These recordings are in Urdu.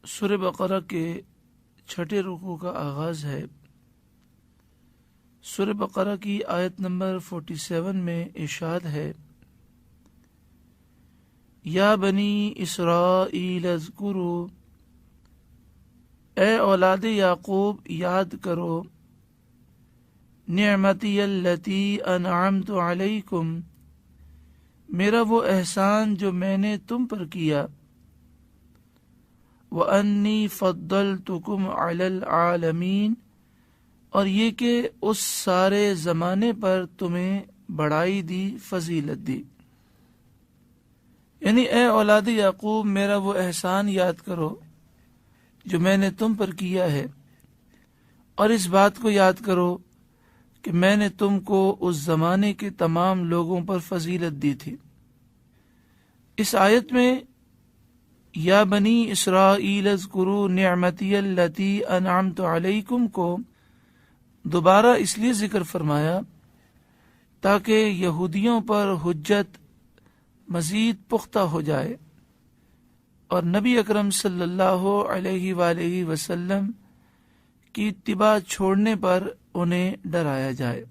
سورہ بقرہ کے چھٹے رکوع کا آغاز ہے۔ سورہ بقرہ کی آیت نمبر 47 میں ارشاد ہے، یا بنی اسرائیل اذکروا، اے اولاد یعقوب یاد کرو، نعمتی التی انعمت علیکم، میرا وہ احسان جو میں نے تم پر کیا، وَأَنِّي فَضَّلْتُكُمْ عَلَى الْعَالَمِينَ، اور یہ کہ اس سارے زمانے پر تمہیں بڑائی دی، فضیلت دی۔ یعنی اے اولاد یعقوب میرا وہ احسان یاد کرو جو میں نے تم پر کیا ہے، اور اس بات کو یاد کرو کہ میں نے تم کو اس زمانے کے تمام لوگوں پر فضیلت دی تھی۔ اس آیت میں یا بنی اسرائیل اذکروا نعمتی التی انعمت علیکم کو دوبارہ اس لیے ذکر فرمایا تاکہ یہودیوں پر حجت مزید پختہ ہو جائے اور نبی اکرم صلی اللہ علیہ وآلہ وسلم کی اتباع چھوڑنے پر انہیں ڈرایا جائے۔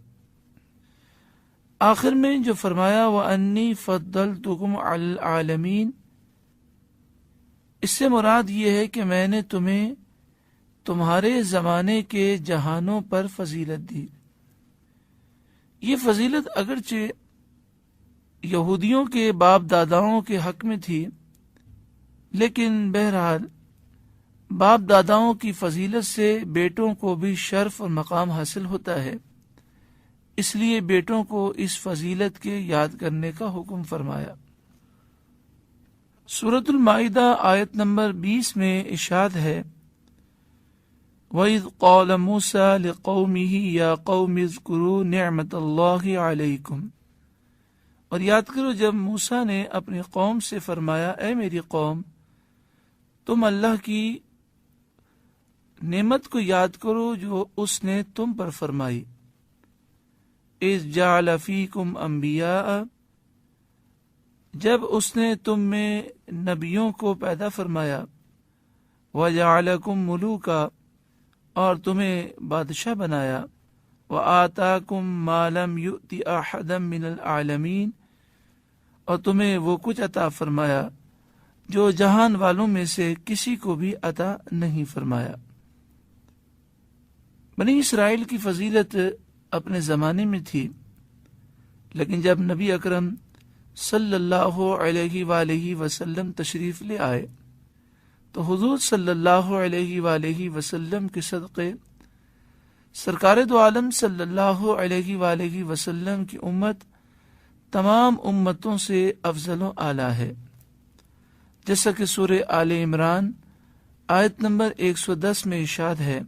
آخر میں جو فرمایا وَأَنِّي فَضَّلْتُكُمْ عَلَى الْعَالَمِينَ، اس سے مراد یہ ہے کہ میں نے تمہیں تمہارے زمانے کے جہانوں پر فضیلت دی۔ یہ فضیلت اگرچہ یہودیوں کے باپ داداؤں کے حق میں تھی، لیکن بہرحال باپ داداؤں کی فضیلت سے بیٹوں کو بھی شرف اور مقام حاصل ہوتا ہے، اس لیے بیٹوں کو اس فضیلت کے یاد کرنے کا حکم فرمایا۔ سورۃ المائدہ آیت نمبر 20 میں ارشاد ہے، وَإِذْ قَالَ مُوسَىٰ لِقَوْمِهِ يَا قَوْمِ اذْكُرُوا نِعْمَةَ اللَّهِ عَلَيْكُمْ، اور یاد کرو جب موسیٰ نے اپنی قوم سے فرمایا، اے میری قوم تم اللہ کی نعمت کو یاد کرو جو اس نے تم پر فرمائی، اِذْ جَعَلَ فِيكُمْ أَنْبِيَاءَ، جب اس نے تم میں نبیوں کو پیدا فرمایا، وَجَعَلَكُمْ مُلُوكًا، اور تمہیں بادشاہ بنایا، وَآتَاكُمْ مَا لَمْ يُؤْتِ أَحَدًا مِّنَ الْعَالَمِينَ، اور تمہیں وہ کچھ عطا فرمایا جو جہان والوں میں سے کسی کو بھی عطا نہیں فرمایا۔ بنی اسرائیل کی فضیلت اپنے زمانے میں تھی، لیکن جب نبی اکرم صلی اللہ علیہ وآلہ وسلم تشریف لے آئے تو حضور صلی اللہ علیہ وآلہ وسلم کے صدقے سرکار دو عالم صلی اللہ علیہ وآلہ وسلم کی امت تمام امتوں سے افضل و اعلیٰ ہے، جیسا کہ سورہ آل عمران آیت نمبر 110 میں ارشاد ہے،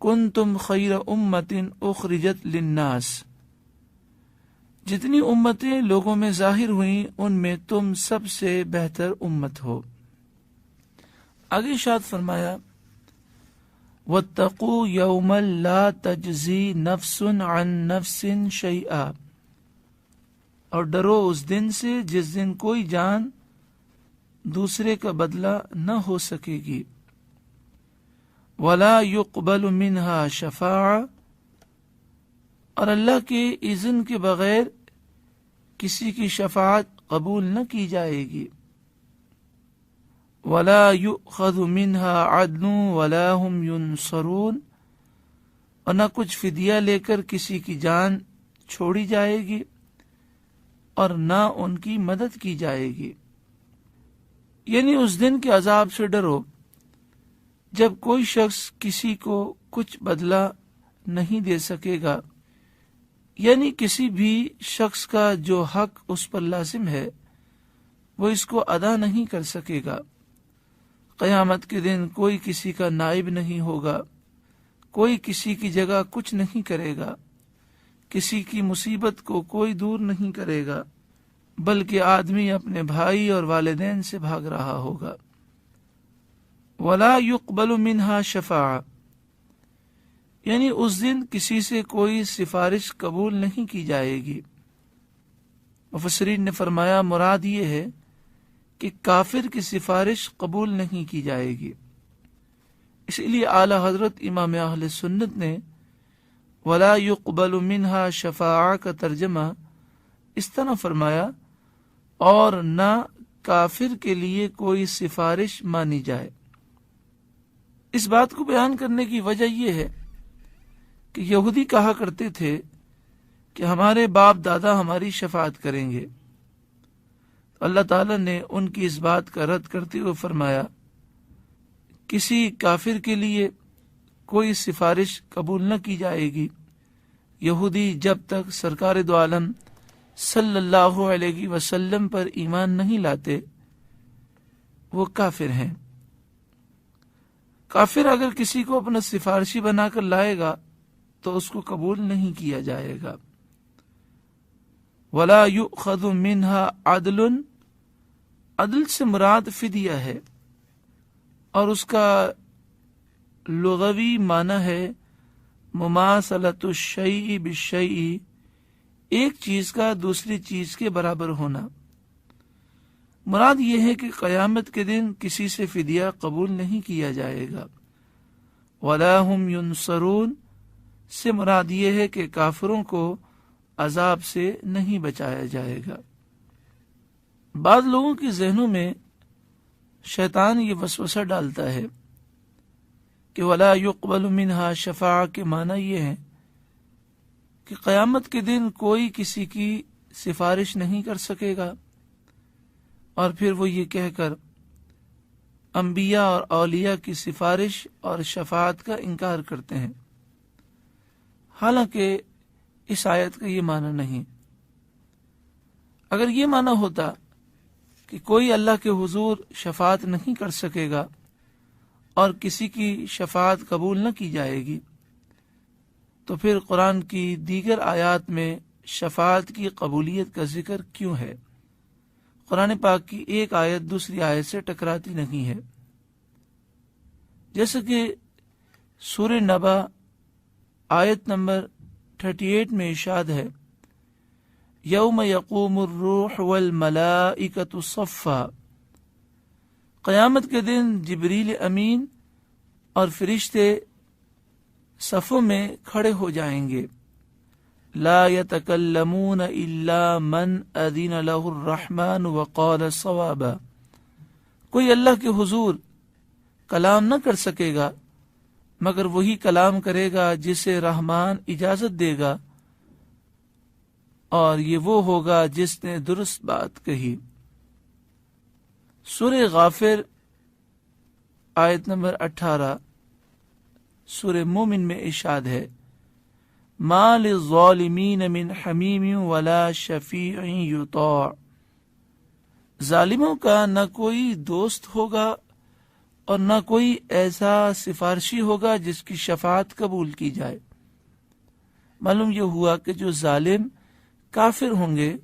کنتم خیر امت اخرجت للناس، جتنی امتیں لوگوں میں ظاہر ہوئیں ان میں تم سب سے بہتر امت ہو۔ آگے ارشاد فرمایا، وَاتَّقُوا يَوْمًا لَا تَجْزِي نَفْسٌ عَن نَفْسٍ شَيْئًا، اور ڈرو اس دن سے جس دن کوئی جان دوسرے کا بدلہ نہ ہو سکے گی، وَلَا يُقْبَلُ مِنْهَا شَفَاعَةٌ، اور اللہ کے اذن کے بغیر کسی کی شفاعت قبول نہ کی جائے گی، وَلَا يُؤْخَذُ مِنْهَا عَدْلٌ وَلَا هُمْ يُنصَرُونَ، اور نہ کچھ فدیہ لے کر کسی کی جان چھوڑی جائے گی اور نہ ان کی مدد کی جائے گی۔ یعنی اس دن کے عذاب سے ڈرو جب کوئی شخص کسی کو کچھ بدلہ نہیں دے سکے گا، یعنی کسی بھی شخص کا جو حق اس پر لازم ہے وہ اس کو ادا نہیں کر سکے گا۔ قیامت کے دن کوئی کسی کا نائب نہیں ہوگا، کوئی کسی کی جگہ کچھ نہیں کرے گا، کسی کی مصیبت کو کوئی دور نہیں کرے گا، بلکہ آدمی اپنے بھائی اور والدین سے بھاگ رہا ہوگا۔ وَلَا يُقْبَلُ مِنْهَا شَفَاعَةٌ، یعنی اس دن کسی سے کوئی سفارش قبول نہیں کی جائے گی۔ مفسرین نے فرمایا مراد یہ ہے کہ کافر کی سفارش قبول نہیں کی جائے گی۔ اسی لیے اعلی حضرت امام اہل سنت نے ولا يقبل منها شفاعہ کا ترجمہ اس طرح فرمایا، اور نہ کافر کے لیے کوئی سفارش مانی جائے۔ اس بات کو بیان کرنے کی وجہ یہ ہے کہ یہودی کہا کرتے تھے کہ ہمارے باپ دادا ہماری شفاعت کریں گے۔ اللہ تعالیٰ نے ان کی اس بات کا رد کرتے ہوئے فرمایا، کسی کافر کے لیے کوئی سفارش قبول نہ کی جائے گی۔ یہودی جب تک سرکار دو عالم صلی اللہ علیہ وسلم پر ایمان نہیں لاتے وہ کافر ہیں۔ کافر اگر کسی کو اپنا سفارشی بنا کر لائے گا تو اس کو قبول نہیں کیا جائے گا۔ ولا یؤخذ منها عدل، عدل سے مراد فدیہ ہے، اور اس کا لغوی معنی ہے مماثلۃ الشیء بالشیء، ایک چیز کا دوسری چیز کے برابر ہونا۔ مراد یہ ہے کہ قیامت کے دن کسی سے فدیہ قبول نہیں کیا جائے گا۔ ولا هم ينصرون سے مراد یہ ہے کہ کافروں کو عذاب سے نہیں بچایا جائے گا۔ بعض لوگوں کے ذہنوں میں شیطان یہ وسوسہ ڈالتا ہے کہ ولا يقبل منها شفاعہ کے معنی یہ ہے کہ قیامت کے دن کوئی کسی کی سفارش نہیں کر سکے گا، اور پھر وہ یہ کہہ کر انبیاء اور اولیاء کی سفارش اور شفاعت کا انکار کرتے ہیں، حالانکہ اس آیت کا یہ معنی نہیں۔ اگر یہ معنی ہوتا کہ کوئی اللہ کے حضور شفاعت نہیں کر سکے گا اور کسی کی شفاعت قبول نہ کی جائے گی، تو پھر قرآن کی دیگر آیات میں شفاعت کی قبولیت کا ذکر کیوں ہے؟ قرآن پاک کی ایک آیت دوسری آیت سے ٹکراتی نہیں ہے۔ جیسے کہ سورہ نبا آیت نمبر 38 میں ارشاد ہے، یوم یقوم الروح والملائکۃ صفا، قیامت کے دن جبریل امین اور فرشتے صفوں میں کھڑے ہو جائیں گے۔ لا يتکلمون الا من اذن له الرحمن وقال صوابا، کوئی اللہ کے حضور کلام نہ کر سکے گا مگر وہی کلام کرے گا جسے رحمان اجازت دے گا، اور یہ وہ ہوگا جس نے درست بات کہی۔ سورہ غافر آیت نمبر 18 سورہ مومن میں ارشاد ہے، ما للظالمین من حمیم ولا شفیع یطاع، ظالموں کا نہ کوئی دوست ہوگا اور نہ کوئی ایسا سفارشی ہوگا جس کی شفاعت قبول کی جائے۔ معلوم یہ ہوا کہ جو ظالم کافر ہوں گے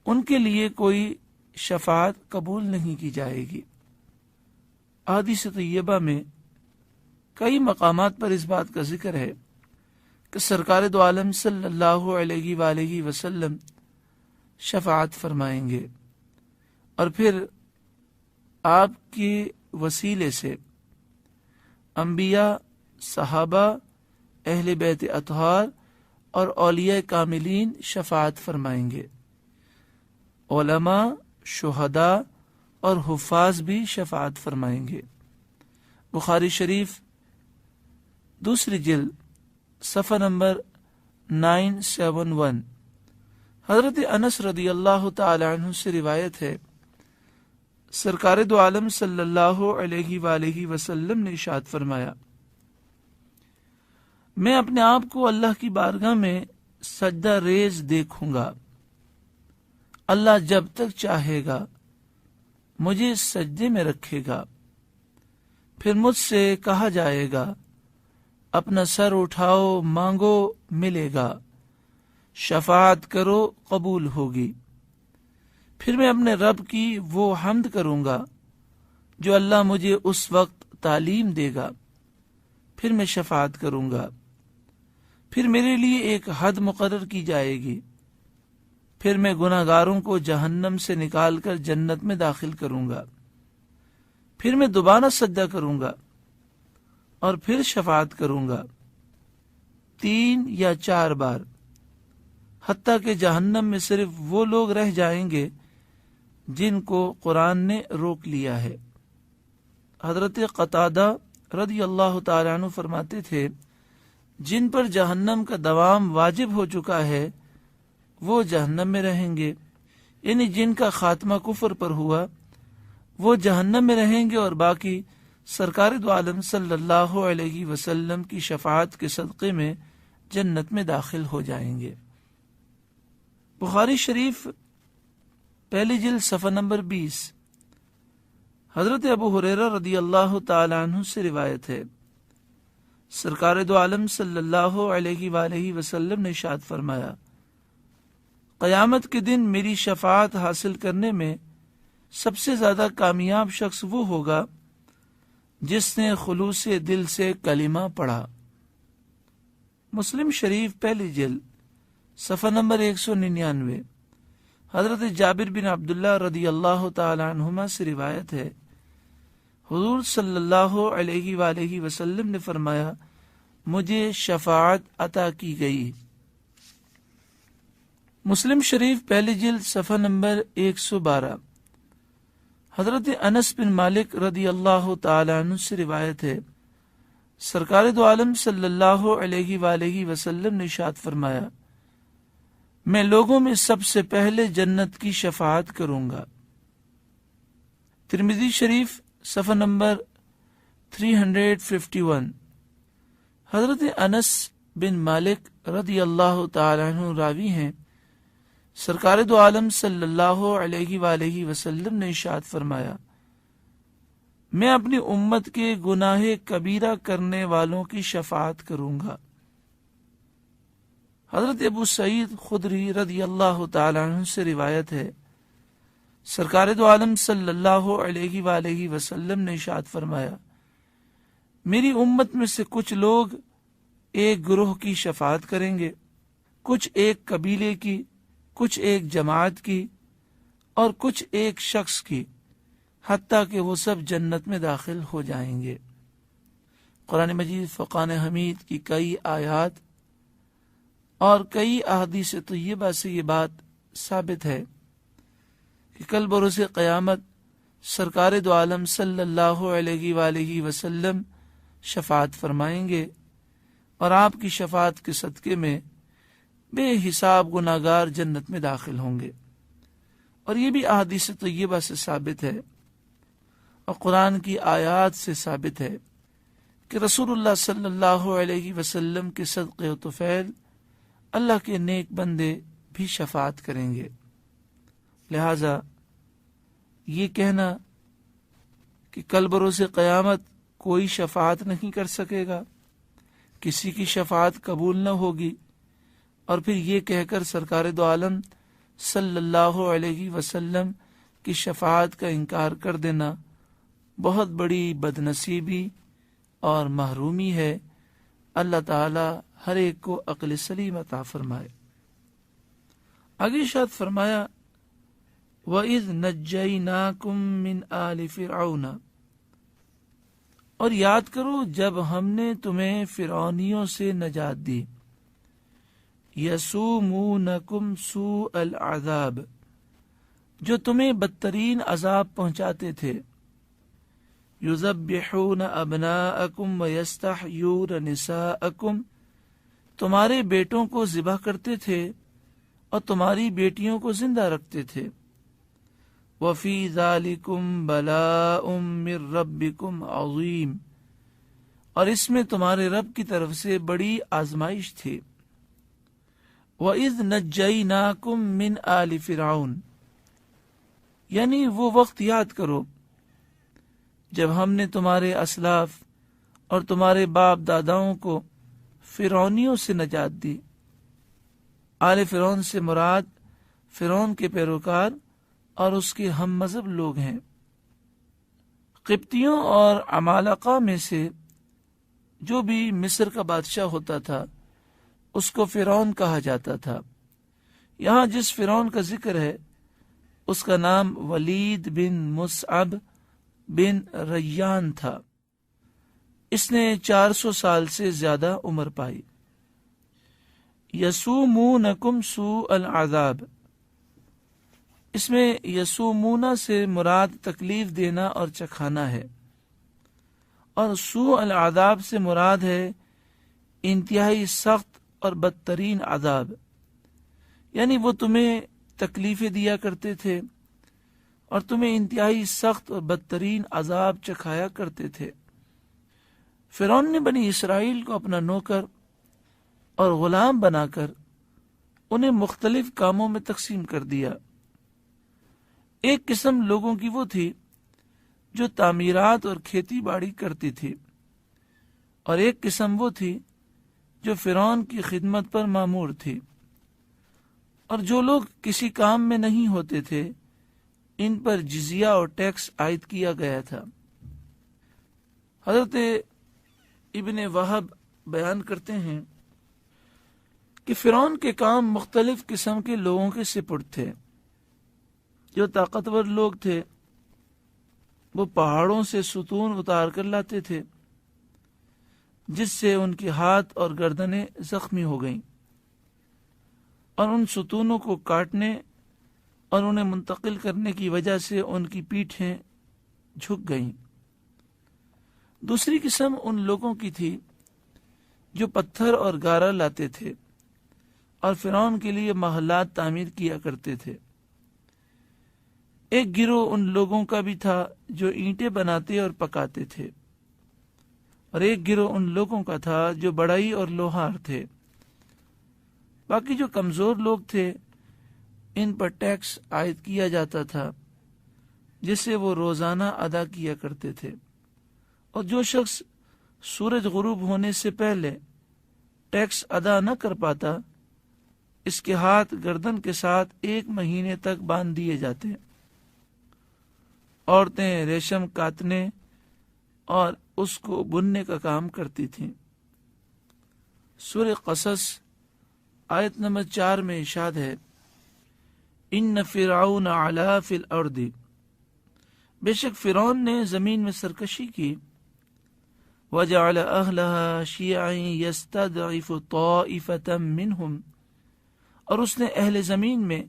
ان کے لیے کوئی شفاعت قبول نہیں کی جائے گی۔ احادیث طیبہ میں کئی مقامات پر اس بات کا ذکر ہے کہ سرکار دو عالم صلی اللہ علیہ وآلہ وسلم شفاعت فرمائیں گے، اور پھر آپ کے وسیلے سے انبیاء، صحابہ، اہل بیت اطہار اور اولیاء کاملین شفاعت فرمائیں گے۔ علماء، شہداء اور حفاظ بھی شفاعت فرمائیں گے۔ بخاری شریف دوسری جلد صفحہ نمبر 971 حضرت انس رضی اللہ تعالی عنہ سے روایت ہے، سرکار دو عالم صلی اللہ علیہ وآلہ وسلم نے ارشاد فرمایا، میں اپنے آپ کو اللہ کی بارگاہ میں سجدہ ریز دیکھوں گا، اللہ جب تک چاہے گا مجھے سجدے میں رکھے گا، پھر مجھ سے کہا جائے گا اپنا سر اٹھاؤ، مانگو ملے گا، شفاعت کرو قبول ہوگی۔ پھر میں اپنے رب کی وہ حمد کروں گا جو اللہ مجھے اس وقت تعلیم دے گا، پھر میں شفاعت کروں گا، پھر میرے لیے ایک حد مقرر کی جائے گی، پھر میں گناہگاروں کو جہنم سے نکال کر جنت میں داخل کروں گا، پھر میں دوبارہ سجدہ کروں گا اور پھر شفاعت کروں گا 3 یا 4 بار، حتیٰ کہ جہنم میں صرف وہ لوگ رہ جائیں گے جن کو قرآن نے روک لیا ہے۔ حضرت قتادہ رضی اللہ تعالیٰ عنہ فرماتے تھے، جن پر جہنم کا دوام واجب ہو چکا ہے وہ جہنم میں رہیں گے، یعنی جن کا خاتمہ کفر پر ہوا وہ جہنم میں رہیں گے، اور باقی سرکار دو عالم صلی اللہ علیہ وسلم کی شفاعت کے صدقے میں جنت میں داخل ہو جائیں گے۔ بخاری شریف پہلی جلد صفحہ نمبر 20۔ حضرت ابو ہریرہ رضی اللہ تعالی عنہ سے روایت ہے، سرکار دو عالم صلی اللہ علیہ وآلہ وسلم نے ارشاد فرمایا، قیامت کے دن میری شفاعت حاصل کرنے میں سب سے زیادہ کامیاب شخص وہ ہوگا جس نے خلوص دل سے کلمہ پڑھا۔ مسلم شریف پہلی جلد صفحہ نمبر 199۔ حضرت جابر بن عبداللہ رضی اللہ تعالی عنہما سے روایت ہے، حضور صلی اللہ علیہ وآلہ وسلم نے فرمایا، مجھے شفاعت عطا کی گئی۔ مسلم شریف پہلی جلد صفحہ نمبر 112۔ حضرت انس بن مالک رضی اللہ تعالی عنہ سے روایت ہے، سرکار دو عالم صلی اللہ علیہ وآلہ وسلم نے ارشاد فرمایا، میں لوگوں میں سب سے پہلے جنت کی شفاعت کروں گا۔ ترمذی شریف صفحہ نمبر 351۔ حضرت انس بن مالک رضی اللہ تعالی عنہ راوی ہیں، سرکار دو عالم صلی اللہ علیہ وآلہ وسلم نے ارشاد فرمایا، میں اپنی امت کے گناہ کبیرہ کرنے والوں کی شفاعت کروں گا۔ حضرت ابو سعید خدری رضی اللہ تعالی عنہ سے روایت ہے، سرکار دو عالم صلی اللہ علیہ وآلہ وسلم نے ارشاد فرمایا، میری امت میں سے کچھ لوگ ایک گروہ کی شفاعت کریں گے، کچھ ایک قبیلے کی، کچھ ایک جماعت کی، اور کچھ ایک شخص کی، حتیٰ کہ وہ سب جنت میں داخل ہو جائیں گے۔ قرآن مجید فرقان حمید کی کئی آیات اور کئی احادیث طیبہ سے یہ بات ثابت ہے کہ کل بروز قیامت سرکار دو عالم صلی اللہ علیہ وآلہ وسلم شفاعت فرمائیں گے، اور آپ کی شفاعت کے صدقے میں بے حساب گناہگار جنت میں داخل ہوں گے۔ اور یہ بھی احادیث طیبہ سے ثابت ہے اور قرآن کی آیات سے ثابت ہے کہ رسول اللہ صلی اللہ علیہ وسلم کے صدقے و طفیل اللہ کے نیک بندے بھی شفاعت کریں گے۔ لہذا یہ کہنا کہ کل بروز قیامت کوئی شفاعت نہیں کر سکے گا، کسی کی شفاعت قبول نہ ہوگی، اور پھر یہ کہہ کر سرکار دو عالم صلی اللہ علیہ وسلم کی شفاعت کا انکار کر دینا بہت بڑی بدنصیبی اور محرومی ہے۔ اللہ تعالی ہر ایک کو عقل سلیم عطا فرمائے۔ آگے ارشاد فرمایا، وَإِذْ نَجَّيْنَاكُمْ مِنْ آلِ فِرْعَوْنَ، اور یاد کرو جب ہم نے تمہیں فرعونیوں سے نجات دی، یسومونکم سوء العذاب، جو تمہیں بدترین عذاب پہنچاتے تھے، یذبحون ابناءکم ویستحیون نساءکم، تمہارے بیٹوں کو ذبح کرتے تھے اور تمہاری بیٹیوں کو زندہ رکھتے تھے، وفی ذالکم بلاء من ربکم عظیم، اور اس میں تمہارے رب کی طرف سے بڑی آزمائش تھی۔ وَإِذْ نَجَّيْنَاكُمْ مِنْ آلِ فِرْعَوْنَ، یعنی وہ وقت یاد کرو جب ہم نے تمہارے اسلاف اور تمہارے باپ داداؤں کو فرعونیوں سے نجات دی۔ آل فرعون سے مراد فرعون کے پیروکار اور اس کے ہم مذہب لوگ ہیں۔ قبطیوں اور عمالقہ میں سے جو بھی مصر کا بادشاہ ہوتا تھا اس کو فرعون کہا جاتا تھا، یہاں جس فرعون کا ذکر ہے اس کا نام ولید بن مصعب بن ریان تھا. اس نے 400 سال سے زیادہ عمر پائی. یسومونکم سوء العذاب، اس میں یسومونا سے مراد تکلیف دینا اور چکھانا ہے، اور سوء العذاب سے مراد ہے انتہائی سخت اور بدترین عذاب. یعنی وہ تمہیں تکلیفیں دیا کرتے تھے اور تمہیں انتہائی سخت اور بدترین عذاب چکھایا کرتے تھے. فرعون نے بنی اسرائیل کو اپنا نوکر اور غلام بنا کر انہیں مختلف کاموں میں تقسیم کر دیا. ایک قسم لوگوں کی وہ تھی جو تعمیرات اور کھیتی باڑی کرتی تھی، اور ایک قسم وہ تھی جو فرعون کی خدمت پر مامور تھی. اور جو لوگ کسی کام میں نہیں ہوتے تھے ان پر جزیہ اور ٹیکس عائد کیا گیا تھا. حضرت ابن وہب بیان کرتے ہیں کہ فرعون کے کام مختلف قسم کے لوگوں کے سپرد تھے. جو طاقتور لوگ تھے وہ پہاڑوں سے ستون اتار کر لاتے تھے، جس سے ان کے ہاتھ اور گردنیں زخمی ہو گئیں، اور ان ستونوں کو کاٹنے اور انہیں منتقل کرنے کی وجہ سے ان کی پیٹھیں جھک گئیں. دوسری قسم ان لوگوں کی تھی جو پتھر اور گارا لاتے تھے اور فرعون کے لیے محلات تعمیر کیا کرتے تھے. ایک گروہ ان لوگوں کا بھی تھا جو اینٹیں بناتے اور پکاتے تھے، اور ایک گروہ ان لوگوں کا تھا جو بڑھئی اور لوہار تھے. باقی جو کمزور لوگ تھے ان پر ٹیکس عائد کیا جاتا تھا جسے وہ روزانہ ادا کیا کرتے تھے، اور جو شخص سورج غروب ہونے سے پہلے ٹیکس ادا نہ کر پاتا اس کے ہاتھ گردن کے ساتھ 1 مہینے تک باندھ دیے جاتے. عورتیں ریشم کاتنے اور اس کو بننے کا کام کرتی تھیں. سورہ قصص آیت نمبر 4 میں ارشاد ہے، ان فرعون علا فی الارض، بے شک فرعون نے زمین میں سرکشی کی، وجعل اہلہا شیعا یستضعف طائفة منہم، اور اس نے اہل زمین میں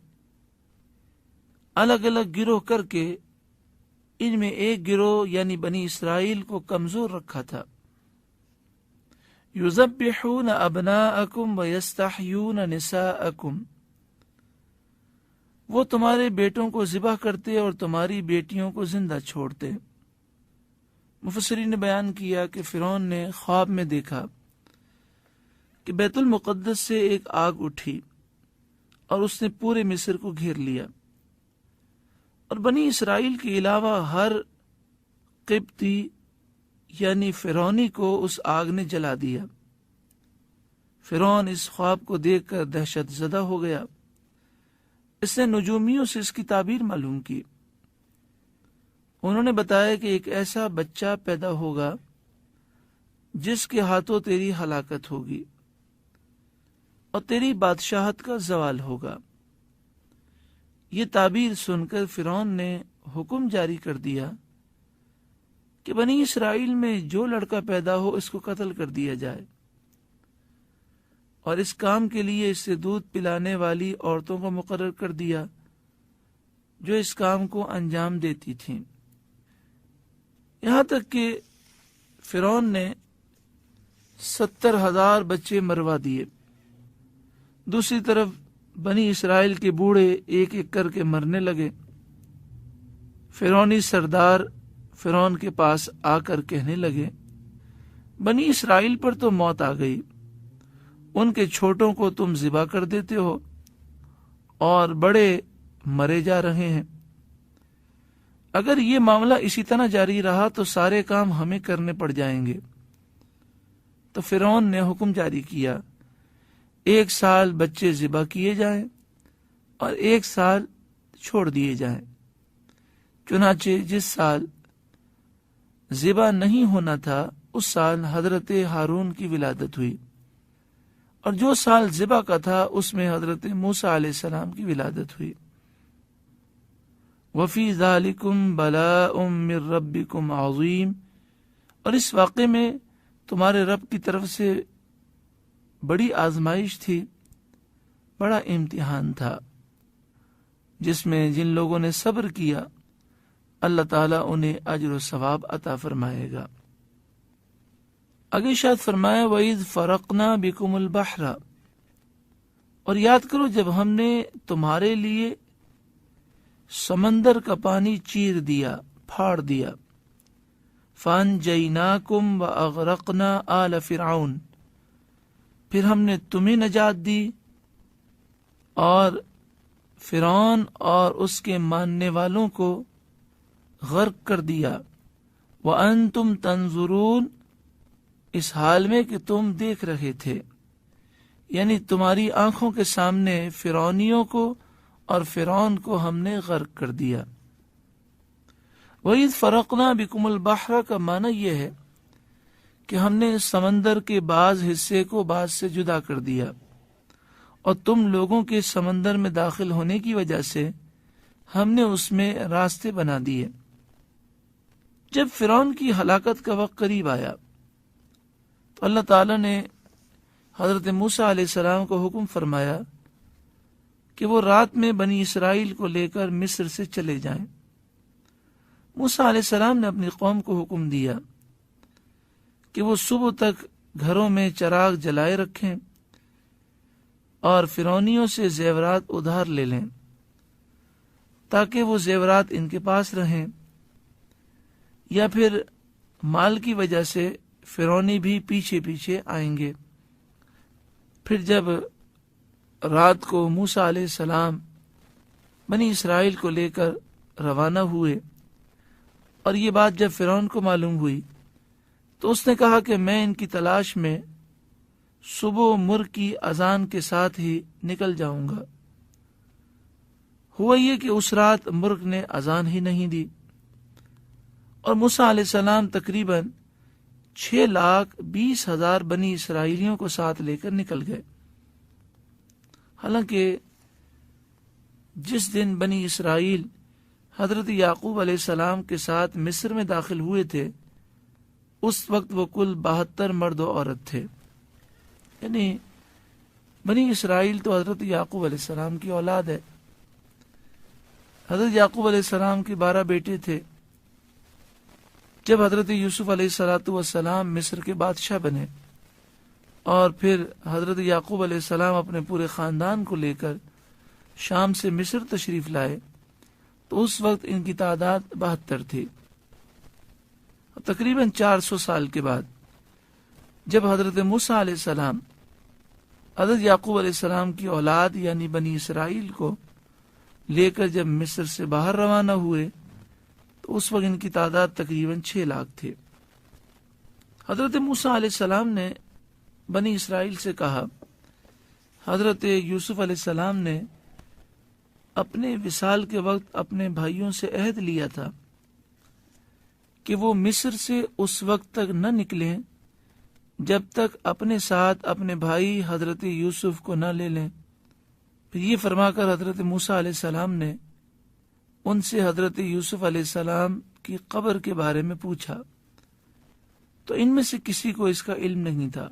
الگ الگ گروہ کر کے ان میں ایک گروہ یعنی بنی اسرائیل کو کمزور رکھا تھا. یذبحون ابناءکم ویستحیون نساءکم، وہ تمہارے بیٹوں کو ذبح کرتے اور تمہاری بیٹیوں کو زندہ چھوڑتے. مفسرین نے بیان کیا کہ فرعون نے خواب میں دیکھا کہ بیت المقدس سے ایک آگ اٹھی اور اس نے پورے مصر کو گھیر لیا، اور بنی اسرائیل کے علاوہ ہر قبطی یعنی فرعونی کو اس آگ نے جلا دیا. فرعون اس خواب کو دیکھ کر دہشت زدہ ہو گیا. اس نے نجومیوں سے اس کی تعبیر معلوم کی. انہوں نے بتایا کہ ایک ایسا بچہ پیدا ہوگا جس کے ہاتھوں تیری ہلاکت ہوگی اور تیری بادشاہت کا زوال ہوگا. یہ تعبیر سن کر فرعون نے حکم جاری کر دیا کہ بنی اسرائیل میں جو لڑکا پیدا ہو اس کو قتل کر دیا جائے، اور اس کام کے لیے اس سے دودھ پلانے والی عورتوں کو مقرر کر دیا جو اس کام کو انجام دیتی تھیں. یہاں تک کہ فرعون نے 70,000 بچے مروا دیے. دوسری طرف بنی اسرائیل کے بوڑھے ایک ایک کر کے مرنے لگے. فرعونی سردار فرعون کے پاس آ کر کہنے لگے، بنی اسرائیل پر تو موت آ گئی، ان کے چھوٹوں کو تم ذبح کر دیتے ہو اور بڑے مرے جا رہے ہیں. اگر یہ معاملہ اسی طرح جاری رہا تو سارے کام ہمیں کرنے پڑ جائیں گے. تو فرعون نے حکم جاری کیا 1 سال بچے ذبح کیے جائیں اور 1 سال چھوڑ دیے جائیں. چنانچہ جس سال ذبح نہیں ہونا تھا اس سال حضرت ہارون کی ولادت ہوئی، اور جو سال ذبح کا تھا اس میں حضرت موسیٰ علیہ السلام کی ولادت ہوئی۔ وفی ذالکم بلاء من ربکم عظیم، اور اس واقعے میں تمہارے رب کی طرف سے بڑی آزمائش تھی، بڑا امتحان تھا، جس میں جن لوگوں نے صبر کیا اللہ تعالیٰ انہیں اجر و ثواب عطا فرمائے گا۔ آگے ارشاد فرمایا وَإِذْ فَرَقْنَا بِكُمُ الْبَحْرَ، اور یاد کرو جب ہم نے تمہارے لیے سمندر کا پانی چیر دیا، پھاڑ دیا۔ فَأَنْجَيْنَاكُمْ وَأَغْرَقْنَا آلَ فِرْعَوْنَ، پھر ہم نے تمہیں نجات دی اور فرعون اور اس کے ماننے والوں کو غرق کر دیا۔ وَأَنْتُمْ تَنْظُرُونَ، اس حال میں کہ تم دیکھ رہے تھے، یعنی تمہاری آنکھوں کے سامنے فرعونیوں کو اور فرعون کو ہم نے غرق کر دیا۔ وَإِذْ فَرَقْنَا بِكُمُ الْبَحْرَ کا معنی یہ ہے کہ ہم نے سمندر کے بعض حصے کو بعض سے جدا کر دیا، اور تم لوگوں کے سمندر میں داخل ہونے کی وجہ سے ہم نے اس میں راستے بنا دیے۔ جب فرعون کی ہلاکت کا وقت قریب آیا تو اللہ تعالیٰ نے حضرت موسیٰ علیہ السلام کو حکم فرمایا کہ وہ رات میں بنی اسرائیل کو لے کر مصر سے چلے جائیں۔ موسیٰ علیہ السلام نے اپنی قوم کو حکم دیا کہ وہ صبح تک گھروں میں چراغ جلائے رکھیں اور فرعونیوں سے زیورات ادھار لے لیں تاکہ وہ زیورات ان کے پاس رہیں، یا پھر مال کی وجہ سے فرعونی بھی پیچھے پیچھے آئیں گے۔ پھر جب رات کو موسیٰ علیہ السلام بنی اسرائیل کو لے کر روانہ ہوئے اور یہ بات جب فرعون کو معلوم ہوئی تو اس نے کہا کہ میں ان کی تلاش میں صبح مرغ کی اذان کے ساتھ ہی نکل جاؤں گا۔ ہوا یہ کہ اس رات مرغ نے اذان ہی نہیں دی، اور موسیٰ علیہ السلام تقریباً 6,20,000 بنی اسرائیلیوں کو ساتھ لے کر نکل گئے۔ حالانکہ جس دن بنی اسرائیل حضرت یعقوب علیہ السلام کے ساتھ مصر میں داخل ہوئے تھے اس وقت وہ کل 72 مرد و عورت تھے، یعنی بنی اسرائیل تو حضرت یعقوب علیہ السلام کی اولاد ہے۔ حضرت یعقوب علیہ السلام کے 12 بیٹے تھے۔ جب حضرت یوسف علیہ السلام مصر کے بادشاہ بنے اور پھر حضرت یعقوب علیہ السلام اپنے پورے خاندان کو لے کر شام سے مصر تشریف لائے تو اس وقت ان کی تعداد 72 تھی۔ تقریباً 400 سال کے بعد جب حضرت موسیٰ علیہ السلام حضرت یعقوب علیہ السلام کی اولاد یعنی بنی اسرائیل کو لے کر جب مصر سے باہر روانہ ہوئے تو اس وقت ان کی تعداد تقریباً 6 لاکھ تھی۔ حضرت موسیٰ علیہ السلام نے بنی اسرائیل سے کہا، حضرت یوسف علیہ السلام نے اپنے وصال کے وقت اپنے بھائیوں سے عہد لیا تھا کہ وہ مصر سے اس وقت تک نہ نکلیں جب تک اپنے ساتھ اپنے بھائی حضرت یوسف کو نہ لے لیں۔ پھر یہ فرما کر حضرت موسیٰ علیہ السلام نے ان سے حضرت یوسف علیہ السلام کی قبر کے بارے میں پوچھا تو ان میں سے کسی کو اس کا علم نہیں تھا۔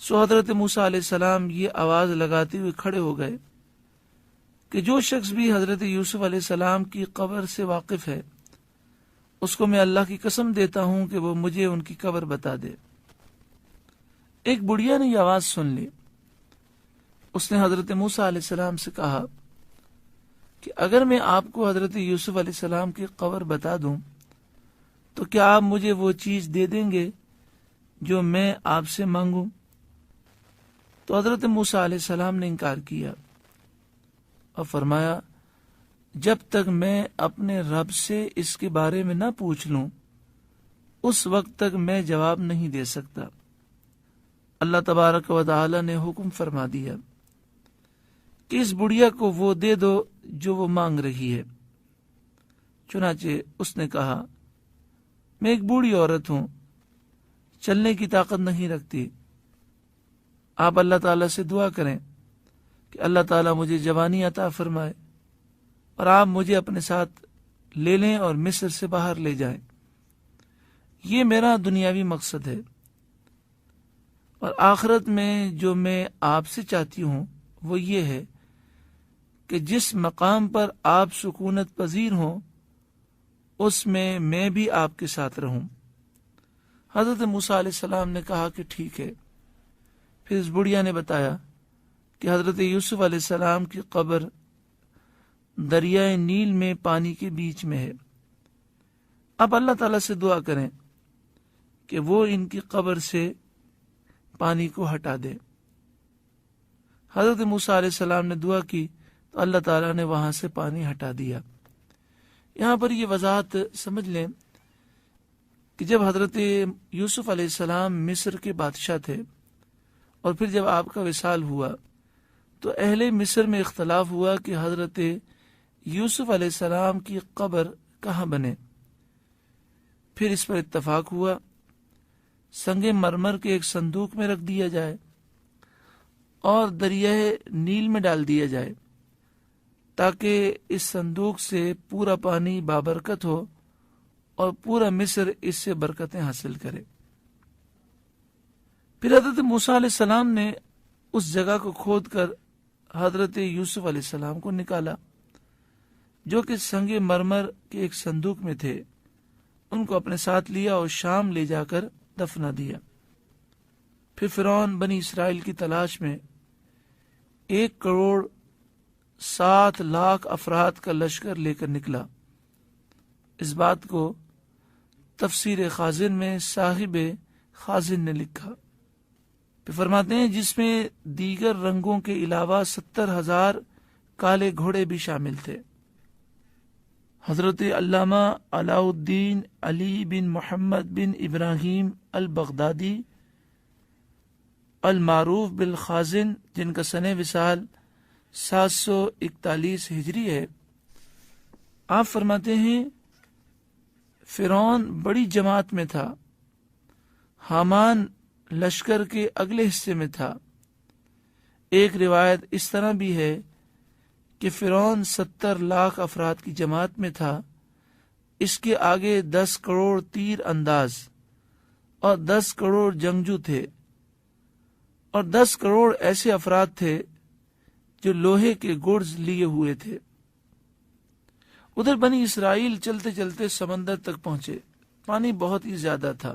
سو حضرت موسیٰ علیہ السلام یہ آواز لگاتے ہوئے کھڑے ہو گئے کہ جو شخص بھی حضرت یوسف علیہ السلام کی قبر سے واقف ہے اس کو میں اللہ کی قسم دیتا ہوں کہ وہ مجھے ان کی قبر بتا دے۔ ایک بڑھیا نے یہ آواز سن لی۔ اس نے حضرت موسیٰ علیہ السلام سے کہا کہ اگر میں آپ کو حضرت یوسف علیہ السلام کی قبر بتا دوں تو کیا آپ مجھے وہ چیز دے دیں گے جو میں آپ سے مانگوں؟ تو حضرت موسیٰ علیہ السلام نے انکار کیا اور فرمایا، جب تک میں اپنے رب سے اس کے بارے میں نہ پوچھ لوں اس وقت تک میں جواب نہیں دے سکتا۔ اللہ تبارک و تعالی نے حکم فرما دیا کہ اس بڑھیا کو وہ دے دو جو وہ مانگ رہی ہے۔ چنانچہ اس نے کہا، میں ایک بوڑھی عورت ہوں، چلنے کی طاقت نہیں رکھتی، آپ اللہ تعالیٰ سے دعا کریں کہ اللہ تعالیٰ مجھے جوانی عطا فرمائے اور آپ مجھے اپنے ساتھ لے لیں اور مصر سے باہر لے جائیں۔ یہ میرا دنیاوی مقصد ہے، اور آخرت میں جو میں آپ سے چاہتی ہوں وہ یہ ہے کہ جس مقام پر آپ سکونت پذیر ہوں اس میں بھی آپ کے ساتھ رہوں۔ حضرت موسیٰ علیہ السلام نے کہا کہ ٹھیک ہے۔ پھر اس بڑھیا نے بتایا کہ حضرت یوسف علیہ السلام کی قبر دریائے نیل میں پانی کے بیچ میں ہے۔ اب اللہ تعالیٰ سے دعا کریں کہ وہ ان کی قبر سے پانی کو ہٹا دے۔ حضرت موسیٰ علیہ السلام نے دعا کی تو اللہ تعالیٰ نے وہاں سے پانی ہٹا دیا۔ یہاں پر یہ وضاحت سمجھ لیں کہ جب حضرت یوسف علیہ السلام مصر کے بادشاہ تھے اور پھر جب آپ کا وصال ہوا تو اہل مصر میں اختلاف ہوا کہ حضرت یوسف علیہ السلام کی قبر کہاں بنے۔ پھر اس پر اتفاق ہوا سنگ مرمر کے ایک صندوق میں رکھ دیا جائے اور دریائے نیل میں ڈال دیا جائے تاکہ اس صندوق سے پورا پانی بابرکت ہو اور پورا مصر اس سے برکتیں حاصل کرے۔ پھر حضرت موسیٰ علیہ السلام نے اس جگہ کو کھود کر حضرت یوسف علیہ السلام کو نکالا جو کہ سنگ مرمر کے ایک صندوق میں تھے، ان کو اپنے ساتھ لیا اور شام لے جا کر دفنا دیا۔ پھر فرعون بنی اسرائیل کی تلاش میں 1,07,00,000 افراد کا لشکر لے کر نکلا۔ اس بات کو تفسیر خازن میں صاحب خازن نے لکھا۔ پھر فرماتے ہیں جس میں دیگر رنگوں کے علاوہ 70,000 کالے گھوڑے بھی شامل تھے۔ حضرت علامہ علاء الدین علی بن محمد بن ابراہیم البغدادی المعروف بالخازن، جن کا سنہ وصال 741 ہجری ہے، آپ فرماتے ہیں فرعون بڑی جماعت میں تھا، حامان لشکر کے اگلے حصے میں تھا۔ ایک روایت اس طرح بھی ہے کہ فرعون 70 لاکھ افراد کی جماعت میں تھا، اس کے آگے 10 کروڑ تیر انداز اور 10 کروڑ جنگجو تھے، اور 10 کروڑ ایسے افراد تھے جو لوہے کے گرز لیے ہوئے تھے۔ ادھر بنی اسرائیل چلتے چلتے سمندر تک پہنچے، پانی بہت ہی زیادہ تھا۔